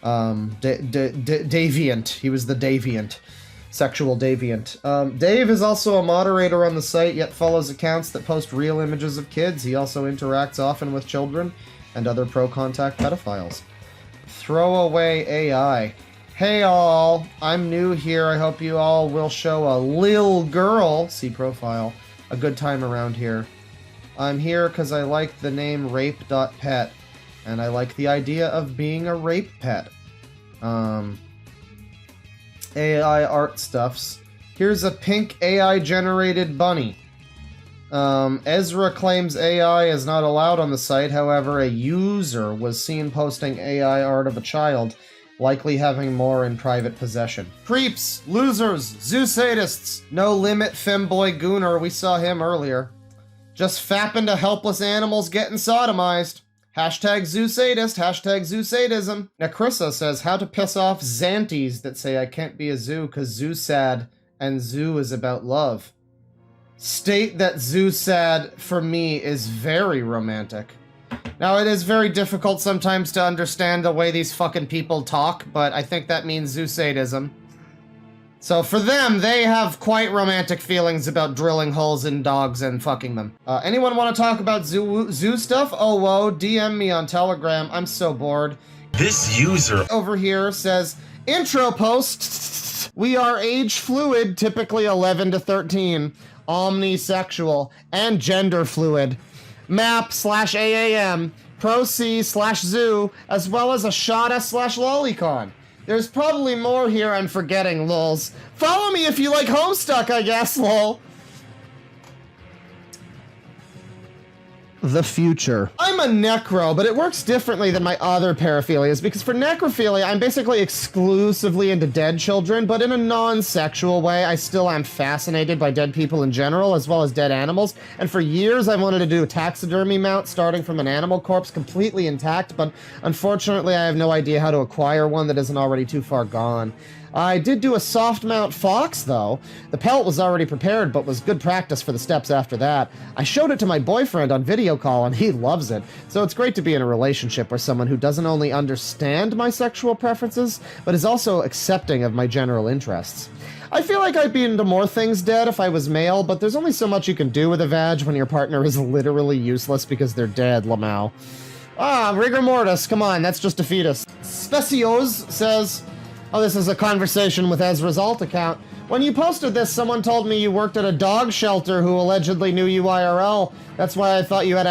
deviant. He was the deviant, sexual deviant. Dave is also a moderator on the site, yet follows accounts that post real images of kids. He also interacts often with children and other pro-contact pedophiles. Throwaway AI. Hey all, I'm new here. I hope you all will show a lil girl, see profile, a good time around here. I'm here because I like the name rape.pet, and I like the idea of being a rape pet. AI art stuffs. Here's a pink AI generated bunny. Ezra claims AI is not allowed on the site, however a user was seen posting AI art of a child, likely having more in private possession. Creeps, losers, zoo sadists, no limit femboy gooner, we saw him earlier. Just fapping to helpless animals getting sodomized. Hashtag zoo sadist, hashtag zoo sadism. Necrissa says how to piss off Xanties that say I can't be a zoo cause zoo sad and zoo is about love. State that zoo sad for me is very romantic. Now, it is very difficult sometimes to understand the way these fucking people talk, but I think that means zoo sadism. So for them, they have quite romantic feelings about drilling holes in dogs and fucking them. Anyone want to talk about zoo stuff? Oh, whoa, DM me on Telegram. I'm so bored. This user over here says, intro post, we are age fluid, typically 11 to 13, omnisexual, and gender fluid. Map/AAM, pro-C/zoo, as well as a shotta/lolicon. There's probably more here I'm forgetting, lols. Follow me if you like Homestuck, I guess, lol. The future. I'm a necro, but it works differently than my other paraphilias, because for necrophilia, I'm basically exclusively into dead children, but in a non-sexual way, I still am fascinated by dead people in general, as well as dead animals, and for years I wanted to do a taxidermy mount starting from an animal corpse completely intact, but unfortunately I have no idea how to acquire one that isn't already too far gone. I did do a soft mount fox, though. The pelt was already prepared, but was good practice for the steps after that. I showed it to my boyfriend on video call, and he loves it. So it's great to be in a relationship with someone who doesn't only understand my sexual preferences, but is also accepting of my general interests. I feel like I'd be into more things dead if I was male, but there's only so much you can do with a vag when your partner is literally useless because they're dead, Lamau. Ah, rigor mortis, come on, that's just a fetus. Specios says... Oh, this is a conversation with Ezra's alt account. When you posted this, someone told me you worked at a dog shelter who allegedly knew you IRL. That's why I thought you had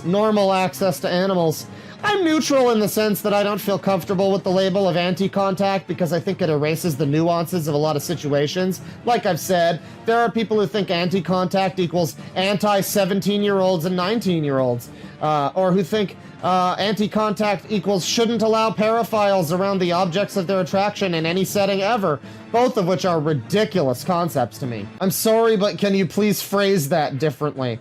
normal access to animals. I'm neutral in the sense that I don't feel comfortable with the label of anti-contact because I think it erases the nuances of a lot of situations. Like I've said, there are people who think anti-contact equals anti-17-year-olds and 19-year-olds, or who think anti-contact equals shouldn't allow paraphiles around the objects of their attraction in any setting ever, both of which are ridiculous concepts to me. I'm sorry, but can you please phrase that differently?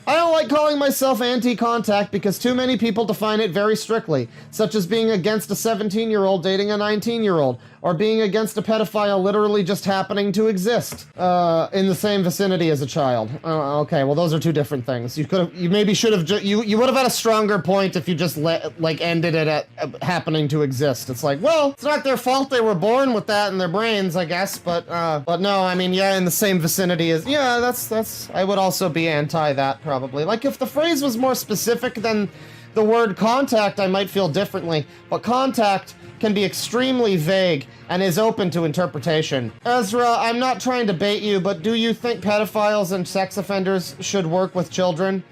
I don't like calling myself anti-contact because too many people define it very strictly, such as being against a 17-year-old dating a 19-year-old, or being against a pedophile literally just happening to exist in the same vicinity as a child. Okay, well those are two different things. You maybe should have you would have had a stronger point if you just ended it at happening to exist. It's like, well, it's not their fault they were born with that in their brains, I guess, but no, I mean, yeah, in the same vicinity as, yeah, that's I would also be anti that probably. Like if the phrase was more specific than the word contact, I might feel differently, but contact can be extremely vague and is open to interpretation. Ezra, I'm not trying to bait you, but do you think pedophiles and sex offenders should work with children?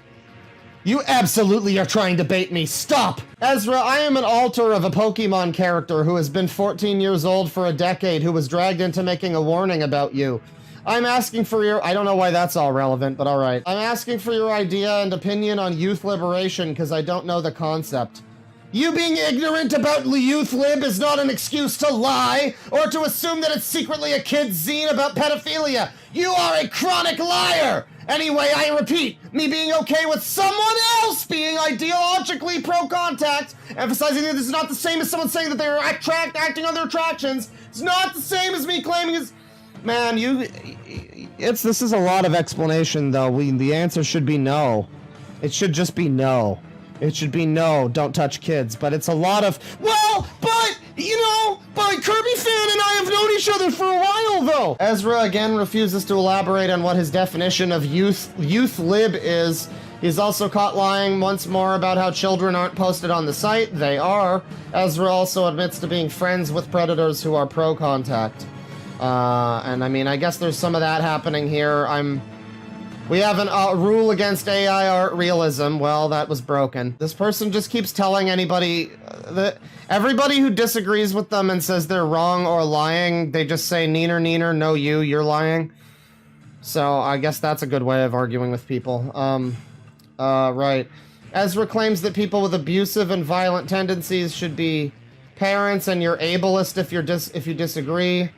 You absolutely are trying to bait me. Stop! Ezra, I am an alter of a Pokemon character who has been 14 years old for a decade who was dragged into making a warning about you. I'm asking for your... I don't know why that's all relevant, but alright. I'm asking for your idea and opinion on youth liberation because I don't know the concept. You being ignorant about youth lib is not an excuse to lie or to assume that it's secretly a kid's zine about pedophilia. You are a chronic liar! Anyway, I repeat, me being okay with someone else being ideologically pro-contact, emphasizing that this is not the same as someone saying that they're acting on their attractions, it's not the same as me claiming it's... Man, this is a lot of explanation, though. The answer should be no. It should just be no. It should be no, don't touch kids, but it's a lot of, well, but, you know, but Kirby fan and I have known each other for a while, though. Ezra again refuses to elaborate on what his definition of youth lib is. He's also caught lying once more about how children aren't posted on the site. They are. Ezra also admits to being friends with predators who are pro-contact. And I mean, I guess there's some of that happening here. We have a rule against AI art realism. Well, that was broken. This person just keeps telling anybody that everybody who disagrees with them and says they're wrong or lying, they just say, neener, no you're lying. So I guess that's a good way of arguing with people. Right. Ezra claims that people with abusive and violent tendencies should be parents, and you're ableist if you disagree.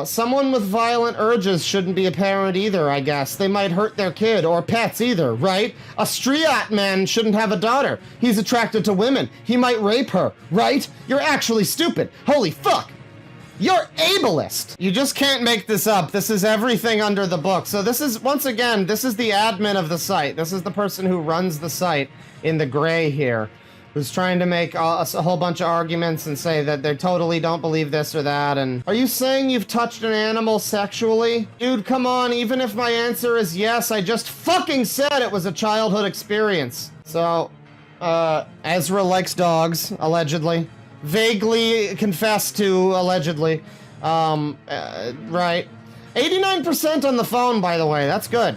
Someone with violent urges shouldn't be a parent either, I guess. They might hurt their kid, or pets either, right? A striat man shouldn't have a daughter. He's attracted to women. He might rape her, right? You're actually stupid. Holy fuck! You're ableist! You just can't make this up. This is everything under the book. So this is, once again, this is the admin of the site. This is the person who runs the site in the gray here, who's trying to make a whole bunch of arguments and say that they totally don't believe this or that, and... Are you saying you've touched an animal sexually? Dude, come on, even if my answer is yes, I just fucking said it was a childhood experience. So, Ezra likes dogs, allegedly. Vaguely confessed to, allegedly. Right. 89% on the phone, by the way, that's good.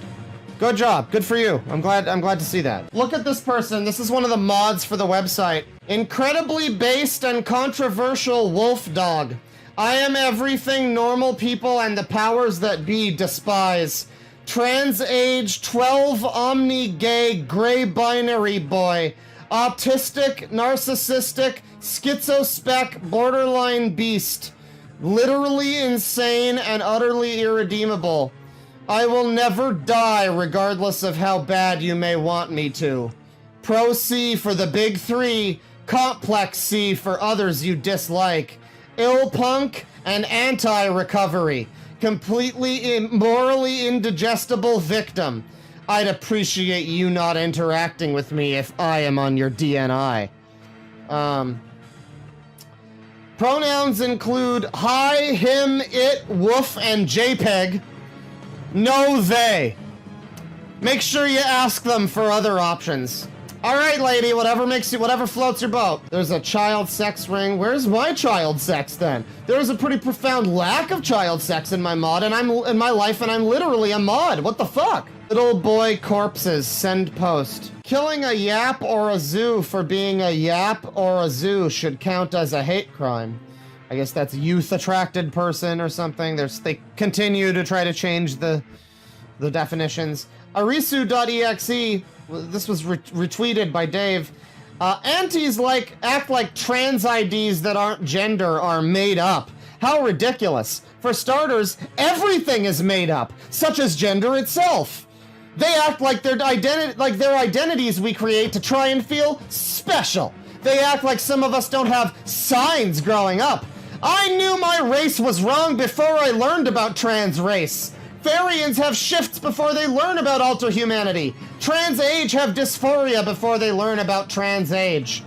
Good job. Good for you. I'm glad to see that. Look at this person. This is one of the mods for the website. Incredibly based and controversial wolf dog. I am everything normal people and the powers that be despise. Trans age 12 omni-gay gray binary boy. Autistic, narcissistic, schizospec, borderline beast. Literally insane and utterly irredeemable. I will never die regardless of how bad you may want me to. Pro C for the big three, complex C for others you dislike. Ill punk and anti-recovery. Completely morally indigestible victim. I'd appreciate you not interacting with me if I am on your DNI. Pronouns include hi, him, it, woof, and JPEG. No, they. Make sure you ask them for other options. Alright, lady, whatever floats your boat. There's a child sex ring. Where's my child sex, then? There's a pretty profound lack of child sex in my mod, and in my life, and I'm literally a mod. What the fuck? Little boy corpses, send post. Killing a yap or a zoo for being a yap or a zoo should count as a hate crime. I guess that's youth-attracted person or something. They continue to try to change the definitions. Arisu.exe, this was retweeted by Dave. Antis act like trans IDs that aren't gender are made up. How ridiculous. For starters, everything is made up, such as gender itself. They act like their identities we create to try and feel special. They act like some of us don't have signs growing up. I knew my race was wrong before I learned about trans race. Farians have shifts before they learn about alter humanity. Trans age have dysphoria before they learn about trans age.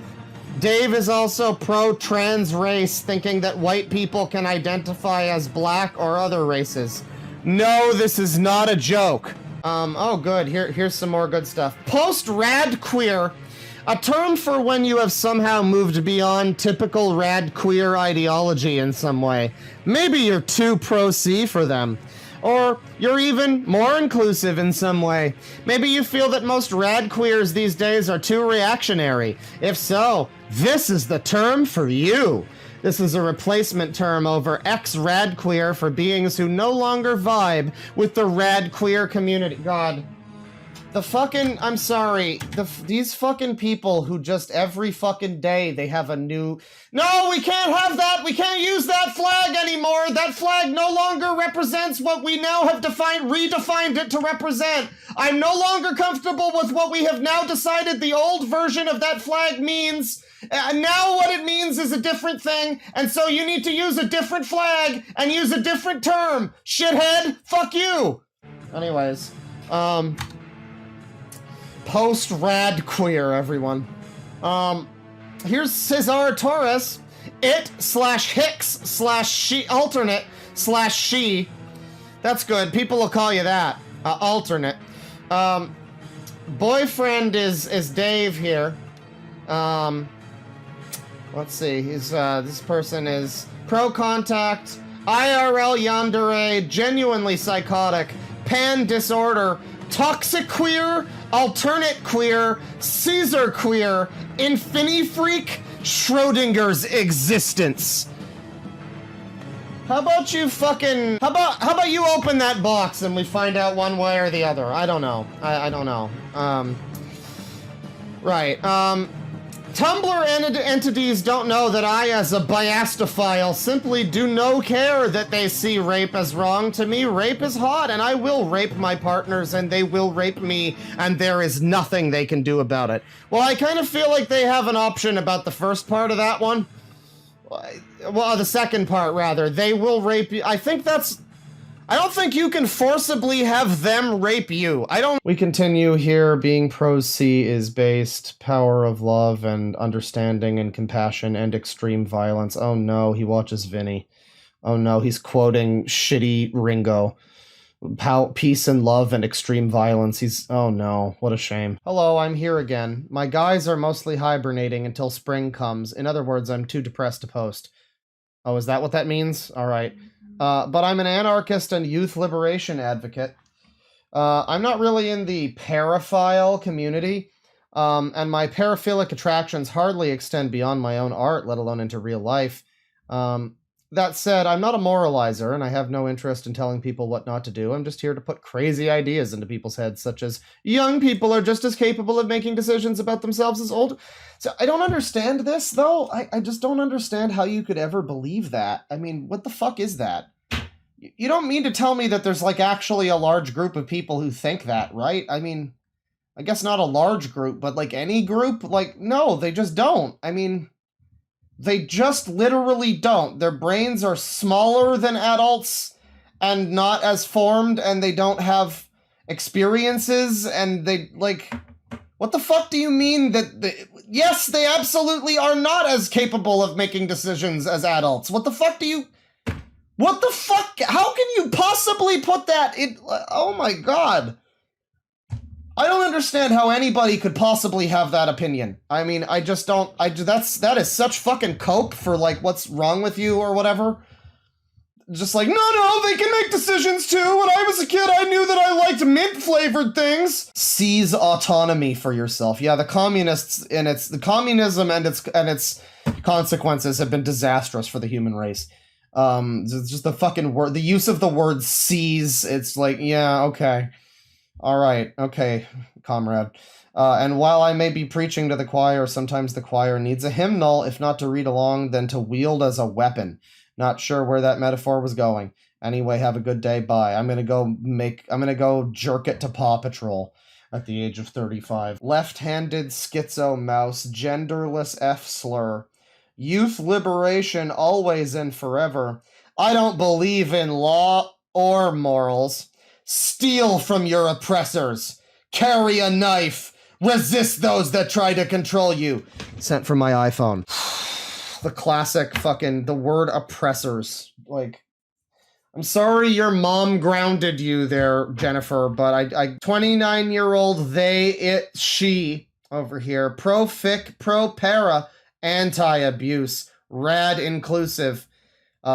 Dave is also pro-trans race, thinking that white people can identify as black or other races. No, this is not a joke. Oh good, here's some more good stuff. Post-Radqueer, a term for when you have somehow moved beyond typical Radqueer ideology in some way. Maybe you're too pro-C for them. Or you're even more inclusive in some way. Maybe you feel that most Radqueers these days are too reactionary. If so, this is the term for you. This is a replacement term over ex-Radqueer for beings who no longer vibe with the Radqueer community. God. The fucking, I'm sorry, these fucking people who just every fucking day they have a new, no, we can't have that, we can't use that flag anymore, that flag no longer represents what we now have redefined it to represent. I'm no longer comfortable with what we have now decided the old version of that flag means. Now what it means is a different thing, and so you need to use a different flag and use a different term. Shithead, fuck you. Anyways, post-Radqueer, everyone. Here's Cesar Torres. It/Hicks/she alternate/she. That's good. People will call you that. Alternate. Boyfriend is Dave here. Let's see. He's this person is pro contact, IRL yandere, genuinely psychotic, pan disorder, toxic queer, alternate queer, Caesar queer, infinifreak, Schrodinger's existence. How about you fucking, how about you open that box and we find out one way or the other? I don't know. I don't know. Right. Tumblr entities don't know that I, as a biastophile, simply do no care that they see rape as wrong. To me, rape is hot, and I will rape my partners, and they will rape me, and there is nothing they can do about it. Well, I kind of feel like they have an option about the first part of that one. Well, the second part, rather. They will rape you. I don't think you can forcibly have them rape you. We continue here. Being pro-C is based, power of love and understanding and compassion and extreme violence. Oh no, he watches Vinny. Oh no, he's quoting shitty Ringo. Peace and love and extreme violence. Oh no, what a shame. Hello, I'm here again. My guys are mostly hibernating until spring comes. In other words, I'm too depressed to post. Oh, is that what that means? All right. But I'm an anarchist and youth liberation advocate. I'm not really in the paraphile community, and my paraphilic attractions hardly extend beyond my own art, let alone into real life. That said, I'm not a moralizer, and I have no interest in telling people what not to do. I'm just here to put crazy ideas into people's heads, such as, young people are just as capable of making decisions about themselves as old. So I don't understand this, though. I just don't understand how you could ever believe that. I mean, what the fuck is that? You don't mean to tell me that there's, like, actually a large group of people who think that, right? I mean, I guess not a large group, but, like, any group? Like, no, they just don't. I mean, they just literally don't. Their brains are smaller than adults and not as formed, and they don't have experiences, and they, like... What the fuck do you mean that... Yes, they absolutely are not as capable of making decisions as adults. What the fuck do you... What the fuck? How can you possibly put that in... Oh my god. I don't understand how anybody could possibly have that opinion. I mean, I just don't... That is such fucking cope for, like, what's wrong with you or whatever. just like, no, they can make decisions too. When I was a kid, I knew that I liked mint-flavored things. Seize autonomy for yourself. Yeah, the communists and the communism and its consequences have been disastrous for the human race. It's just the fucking word, the use of the word seize. It's like, yeah, okay. All right, okay, comrade. And while I may be preaching to the choir, sometimes the choir needs a hymnal, if not to read along, then to wield as a weapon. Not sure where that metaphor was going. Anyway, have a good day, bye. I'm gonna go jerk it to Paw Patrol at the age of 35. Left-handed schizo mouse, genderless F-slur. Youth liberation always and forever. I don't believe in law or morals. Steal from your oppressors. Carry a knife. Resist those that try to control you. Sent from my iPhone. The classic fucking, the word oppressors. Like, I'm sorry your mom grounded you there, Jennifer, but I 29-year-old they, it, she over here. Pro-fic, pro-para, anti-abuse, rad inclusive,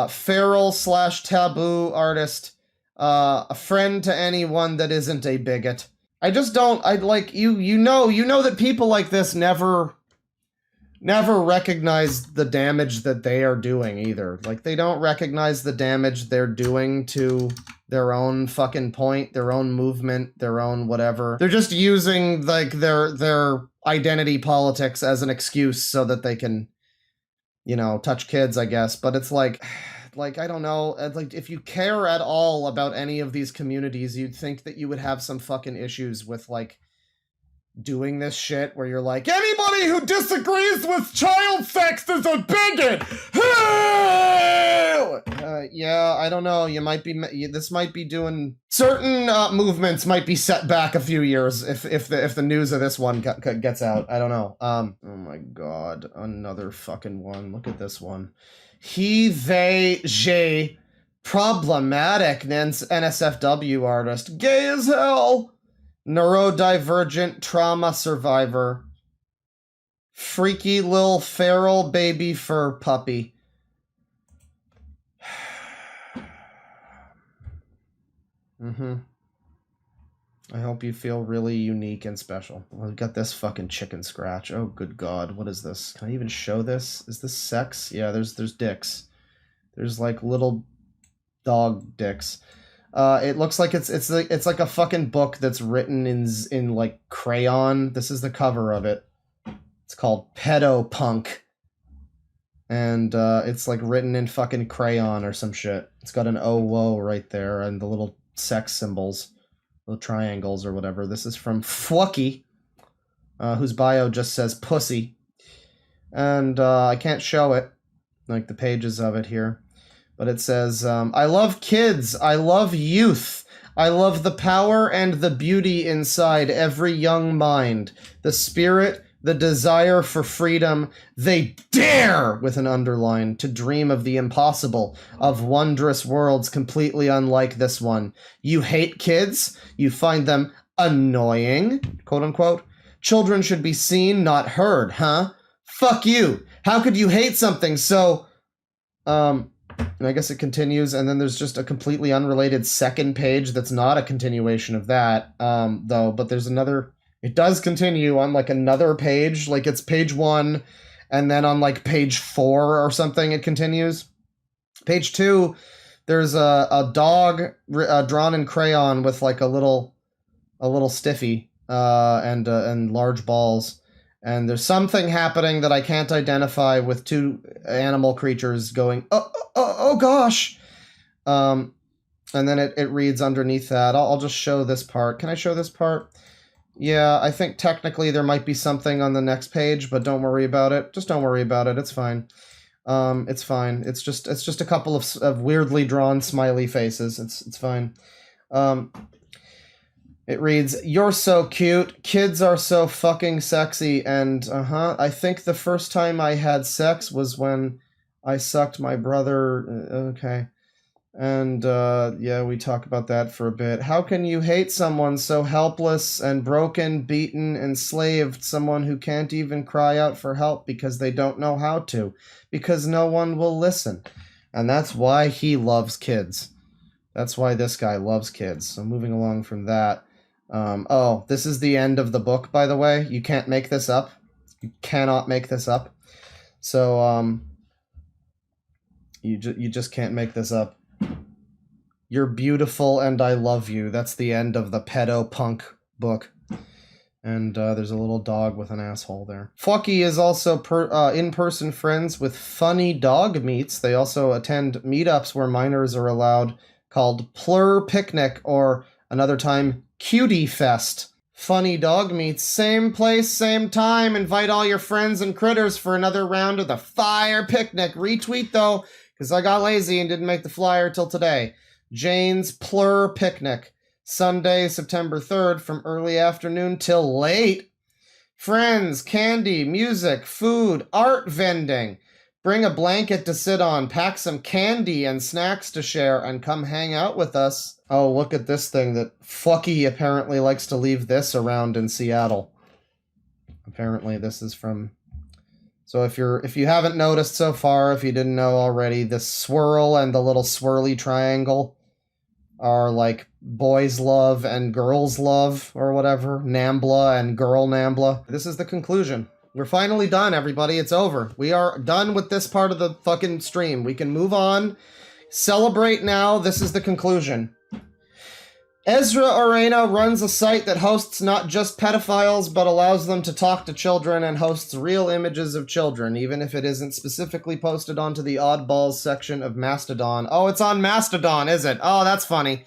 feral / taboo artist, a friend to anyone that isn't a bigot. I just don't, I'd like, you know that people like this never recognize the damage that they are doing either. Like, they don't recognize the damage they're doing to their own fucking point, their own movement, their own whatever. They're just using, like, their identity politics as an excuse so that they can, you know, touch kids, I guess. But it's like, I don't know, like, if you care at all about any of these communities, you'd think that you would have some fucking issues with, like, doing this shit where you're like, anybody who disagrees with child sex is a bigot! Yeah, I don't know, you might be, this might be doing, certain movements might be set back a few years if the news of this one gets out, I don't know. Oh my god, another fucking one, look at this one. He, they, je, problematic NSFW artist, gay as hell, neurodivergent trauma survivor, freaky little feral baby fur puppy. I hope you feel really unique and special. Well, we got this fucking chicken scratch. Oh, good God. What is this? Can I even show this? Is this sex? Yeah, there's dicks. There's like little dog dicks. It looks like it's like a fucking book that's written in like crayon. This is the cover of it. It's called Pedopunk. And it's like written in fucking crayon or some shit. It's got an oh whoa right there and the little sex symbols. Little triangles or whatever. This is from Fwucky, whose bio just says pussy. And I can't show it, like the pages of it here. But it says, I love kids, I love youth, I love the power and the beauty inside every young mind. The spirit, the desire for freedom, they dare, with an underline, to dream of the impossible, of wondrous worlds completely unlike this one. You hate kids? You find them annoying? Quote unquote. Children should be seen, not heard, huh? Fuck you. How could you hate something so... And I guess it continues, and then there's just a completely unrelated second page that's not a continuation of that, though, but there's another... It does continue on, like, another page, like, it's page 1, and then on, like, page 4 or something it continues. Page 2, there's a dog drawn in crayon with, like, a little stiffy, and large balls. And there's something happening that I can't identify with two animal creatures going, oh gosh! And then it reads underneath that. I'll just show this part. Can I show this part? Yeah, I think technically there might be something on the next page, but don't worry about it. Just don't worry about it. It's fine. It's fine. It's just a couple of weirdly drawn smiley faces. It's fine. It reads, "You're so cute. Kids are so fucking sexy." And I think the first time I had sex was when I sucked my brother. Okay. And, yeah, we talk about that for a bit. How can you hate someone so helpless and broken, beaten, enslaved, someone who can't even cry out for help because they don't know how to, because no one will listen? And that's why he loves kids. That's why this guy loves kids. So moving along from that. Oh, this is the end of the book, by the way. You can't make this up. You cannot make this up. So, you just can't make this up. You're beautiful and I love you. That's the end of the pedo punk book. And there's a little dog with an asshole there. Fucky is also in-person friends with Funny Dog Meets. They also attend meetups where minors are allowed, called Plur Picnic, or another time, Cutie Fest. Funny Dog Meets, same place, same time. Invite all your friends and critters for another round of the fire picnic. Retweet though, because I got lazy and didn't make the flyer till today. Jane's Plur Picnic. Sunday, September 3rd, from early afternoon till late. Friends, candy, music, food, art vending. Bring a blanket to sit on, pack some candy and snacks to share, and come hang out with us. Oh, look at this thing that Fucky apparently likes to leave this around in Seattle. Apparently this is from... So if you haven't noticed so far, if you didn't know already, the swirl and the little swirly triangle are like boys love and girls love, or whatever. Nambla and girl Nambla. This is the conclusion. We're finally done, everybody. It's over. We are done with this part of the fucking stream. We can move on. Celebrate now. This is the conclusion. Ezra Arena runs a site that hosts not just pedophiles, but allows them to talk to children and hosts real images of children, even if it isn't specifically posted onto the oddballs section of Mastodon. Oh, it's on Mastodon, is it? Oh, that's funny.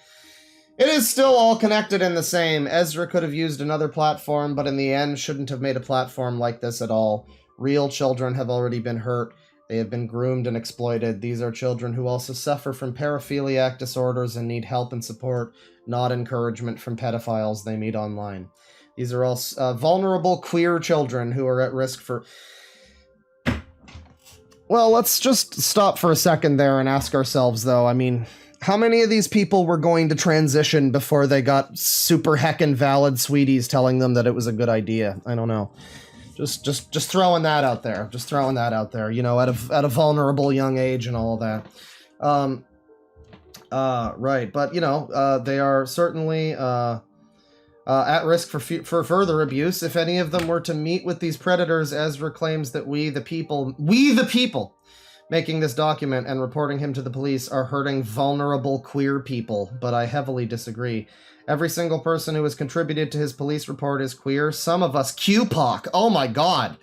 It is still all connected in the same. Ezra could have used another platform, but in the end shouldn't have made a platform like this at all. Real children have already been hurt. They have been groomed and exploited. These are children who also suffer from paraphiliac disorders and need help and support, not encouragement from pedophiles they meet online. These are all vulnerable queer children who are at risk for... Well, let's just stop for a second there and ask ourselves, though, I mean, how many of these people were going to transition before they got super heckin' valid sweeties telling them that it was a good idea? I don't know. Just throwing that out there. Just throwing that out there, you know, at a vulnerable young age and all of that. Right, but, you know, they are certainly at risk for further abuse. If any of them were to meet with these predators, Ezra claims that we the people, making this document and reporting him to the police are hurting vulnerable queer people, but I heavily disagree. Every single person who has contributed to his police report is queer. Some of us QPOC. Oh my god.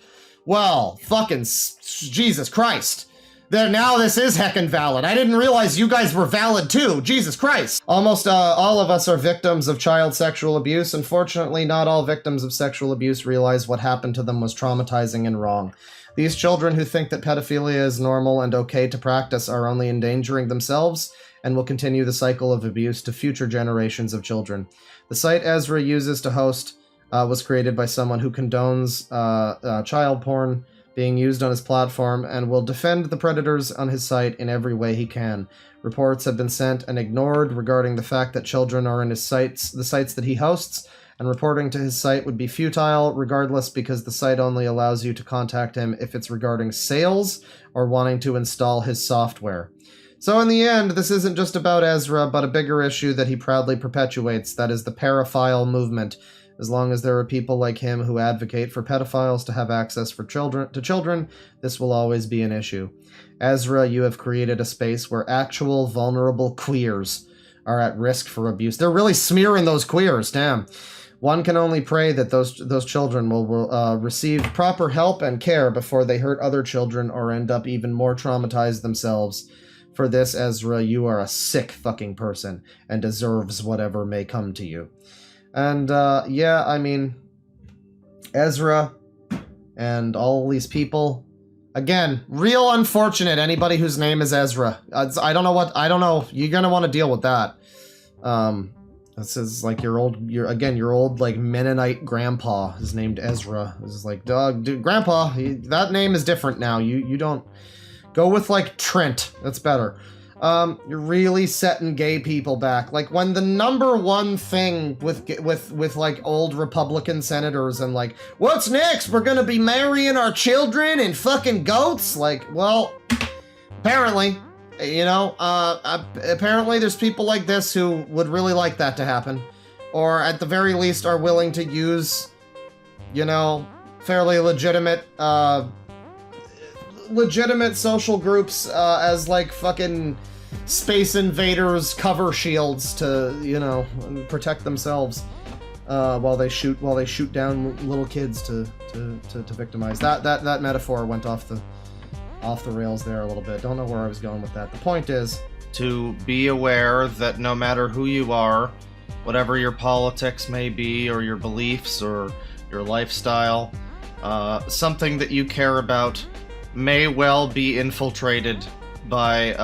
Well, fucking Jesus Christ. There, now this is heckin' valid. I didn't realize you guys were valid too. Jesus Christ. Almost all of us are victims of child sexual abuse. Unfortunately, not all victims of sexual abuse realize what happened to them was traumatizing and wrong. These children who think that pedophilia is normal and okay to practice are only endangering themselves and will continue the cycle of abuse to future generations of children. The site Ezra uses to host was created by someone who condones child porn being used on his platform and will defend the predators on his site in every way he can. Reports have been sent and ignored regarding the fact that children are in his sites, the sites that he hosts, and reporting to his site would be futile regardless because the site only allows you to contact him if it's regarding sales or wanting to install his software. So in the end, this isn't just about Ezra, but a bigger issue that he proudly perpetuates, that is the paraphile movement. As long as there are people like him who advocate for pedophiles to have access to children, this will always be an issue. Ezra, you have created a space where actual vulnerable queers are at risk for abuse. They're really smearing those queers, damn. One can only pray that those children will receive proper help and care before they hurt other children or end up even more traumatized themselves. For this, Ezra, you are a sick fucking person and deserves whatever may come to you. And, yeah, I mean, Ezra and all these people, again, real unfortunate, anybody whose name is Ezra. I don't know, you're gonna want to deal with that. This is like your old, like, Mennonite grandpa is named Ezra. This is like, dude, grandpa, that name is different now. You don't, go with, like, Trent, that's better. You're really setting gay people back. Like, when the #1 thing with like old Republican senators and like, what's next? We're gonna be marrying our children and fucking goats? Like, well, apparently You know, apparently there's people like this who would really like that to happen. Or at the very least are willing to use, you know, fairly legitimate social groups as like fucking Space Invaders cover shields to, you know, protect themselves while they shoot down little kids to victimize. That metaphor went off the rails there a little bit. Don't know where I was going with that. The point is to be aware that no matter who you are, whatever your politics may be, or your beliefs, or your lifestyle, something that you care about may well be infiltrated by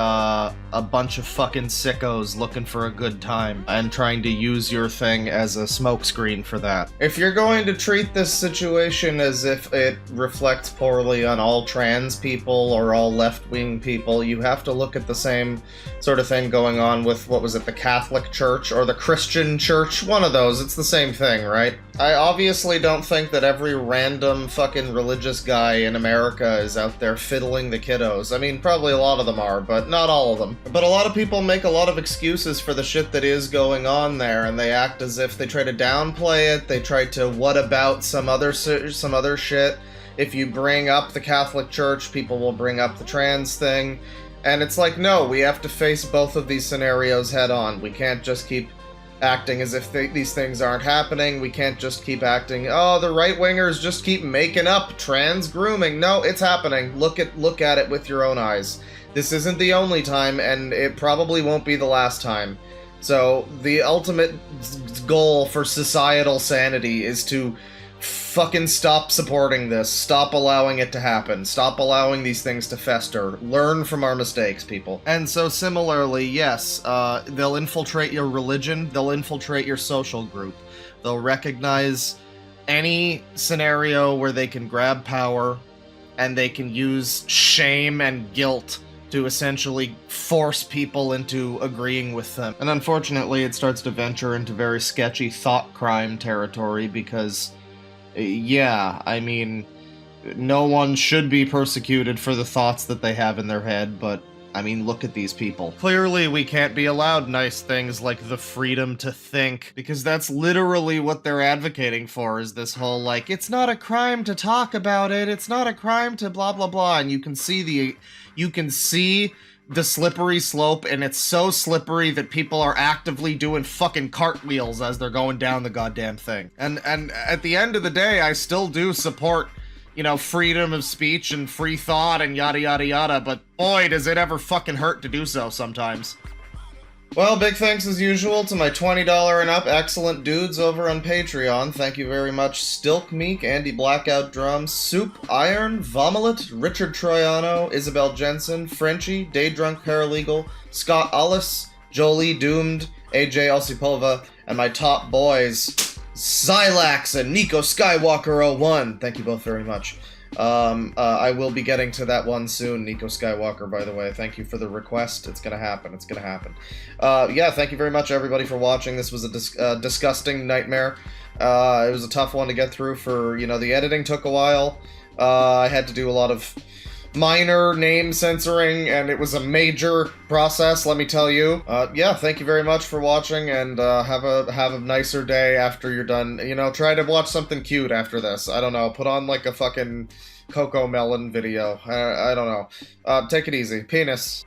a bunch of fucking sickos looking for a good time and trying to use your thing as a smokescreen for that. If you're going to treat this situation as if it reflects poorly on all trans people or all left-wing people, you have to look at the same sort of thing going on with, what was it, the Catholic Church or the Christian Church? One of those, it's the same thing, right? I obviously don't think that every random fucking religious guy in America is out there fiddling the kiddos. I mean, probably a lot of them are, but not all of them. But a lot of people make a lot of excuses for the shit that is going on there, and they act as if they try to downplay it, they try to what about some other shit. If you bring up the Catholic Church, people will bring up the trans thing. And it's like, no, we have to face both of these scenarios head on. We can't just keep acting as if these things aren't happening. We can't just keep acting, oh, the right-wingers just keep making up trans grooming. No, it's happening. Look at it with your own eyes. This isn't the only time, and it probably won't be the last time. So, the ultimate goal for societal sanity is to fucking stop supporting this. Stop allowing it to happen. Stop allowing these things to fester. Learn from our mistakes, people. And so similarly, yes, they'll infiltrate your religion, they'll infiltrate your social group. They'll recognize any scenario where they can grab power, and they can use shame and guilt to essentially force people into agreeing with them. And unfortunately, it starts to venture into very sketchy thought crime territory because, yeah, I mean, no one should be persecuted for the thoughts that they have in their head, but, I mean, look at these people. Clearly, we can't be allowed nice things like the freedom to think, because that's literally what they're advocating for, is this whole, like, it's not a crime to talk about it, it's not a crime to blah blah blah, and you can see the slippery slope, and it's so slippery that people are actively doing fucking cartwheels as they're going down the goddamn thing. And at the end of the day, I still do support, you know, freedom of speech and free thought and yada yada yada, but boy, does it ever fucking hurt to do so sometimes. Well, big thanks as usual to my $20 and up excellent dudes over on Patreon. Thank you very much, Stilk Meek, Andy Blackout Drum, Soup, Iron, Vomilet, Richard Troiano, Isabel Jensen, Frenchie, Daydrunk Paralegal, Scott Ullis, Jolie Doomed, AJ Osipova, and my top boys, Xylax and Nico Skywalker 01. Thank you both very much. I will be getting to that one soon, Nico Skywalker, by the way. Thank you for the request. It's gonna happen. It's gonna happen. Yeah, thank you very much, everybody, for watching. This was a disgusting nightmare. It was a tough one to get through for, you know, the editing took a while. I had to do a lot of minor name censoring, and it was a major process, let me tell you. Yeah, thank you very much for watching, and have a nicer day after you're done. You know, try to watch something cute after this. I don't know, put on like a fucking Coco Melon video. I don't know. Take it easy. Penis.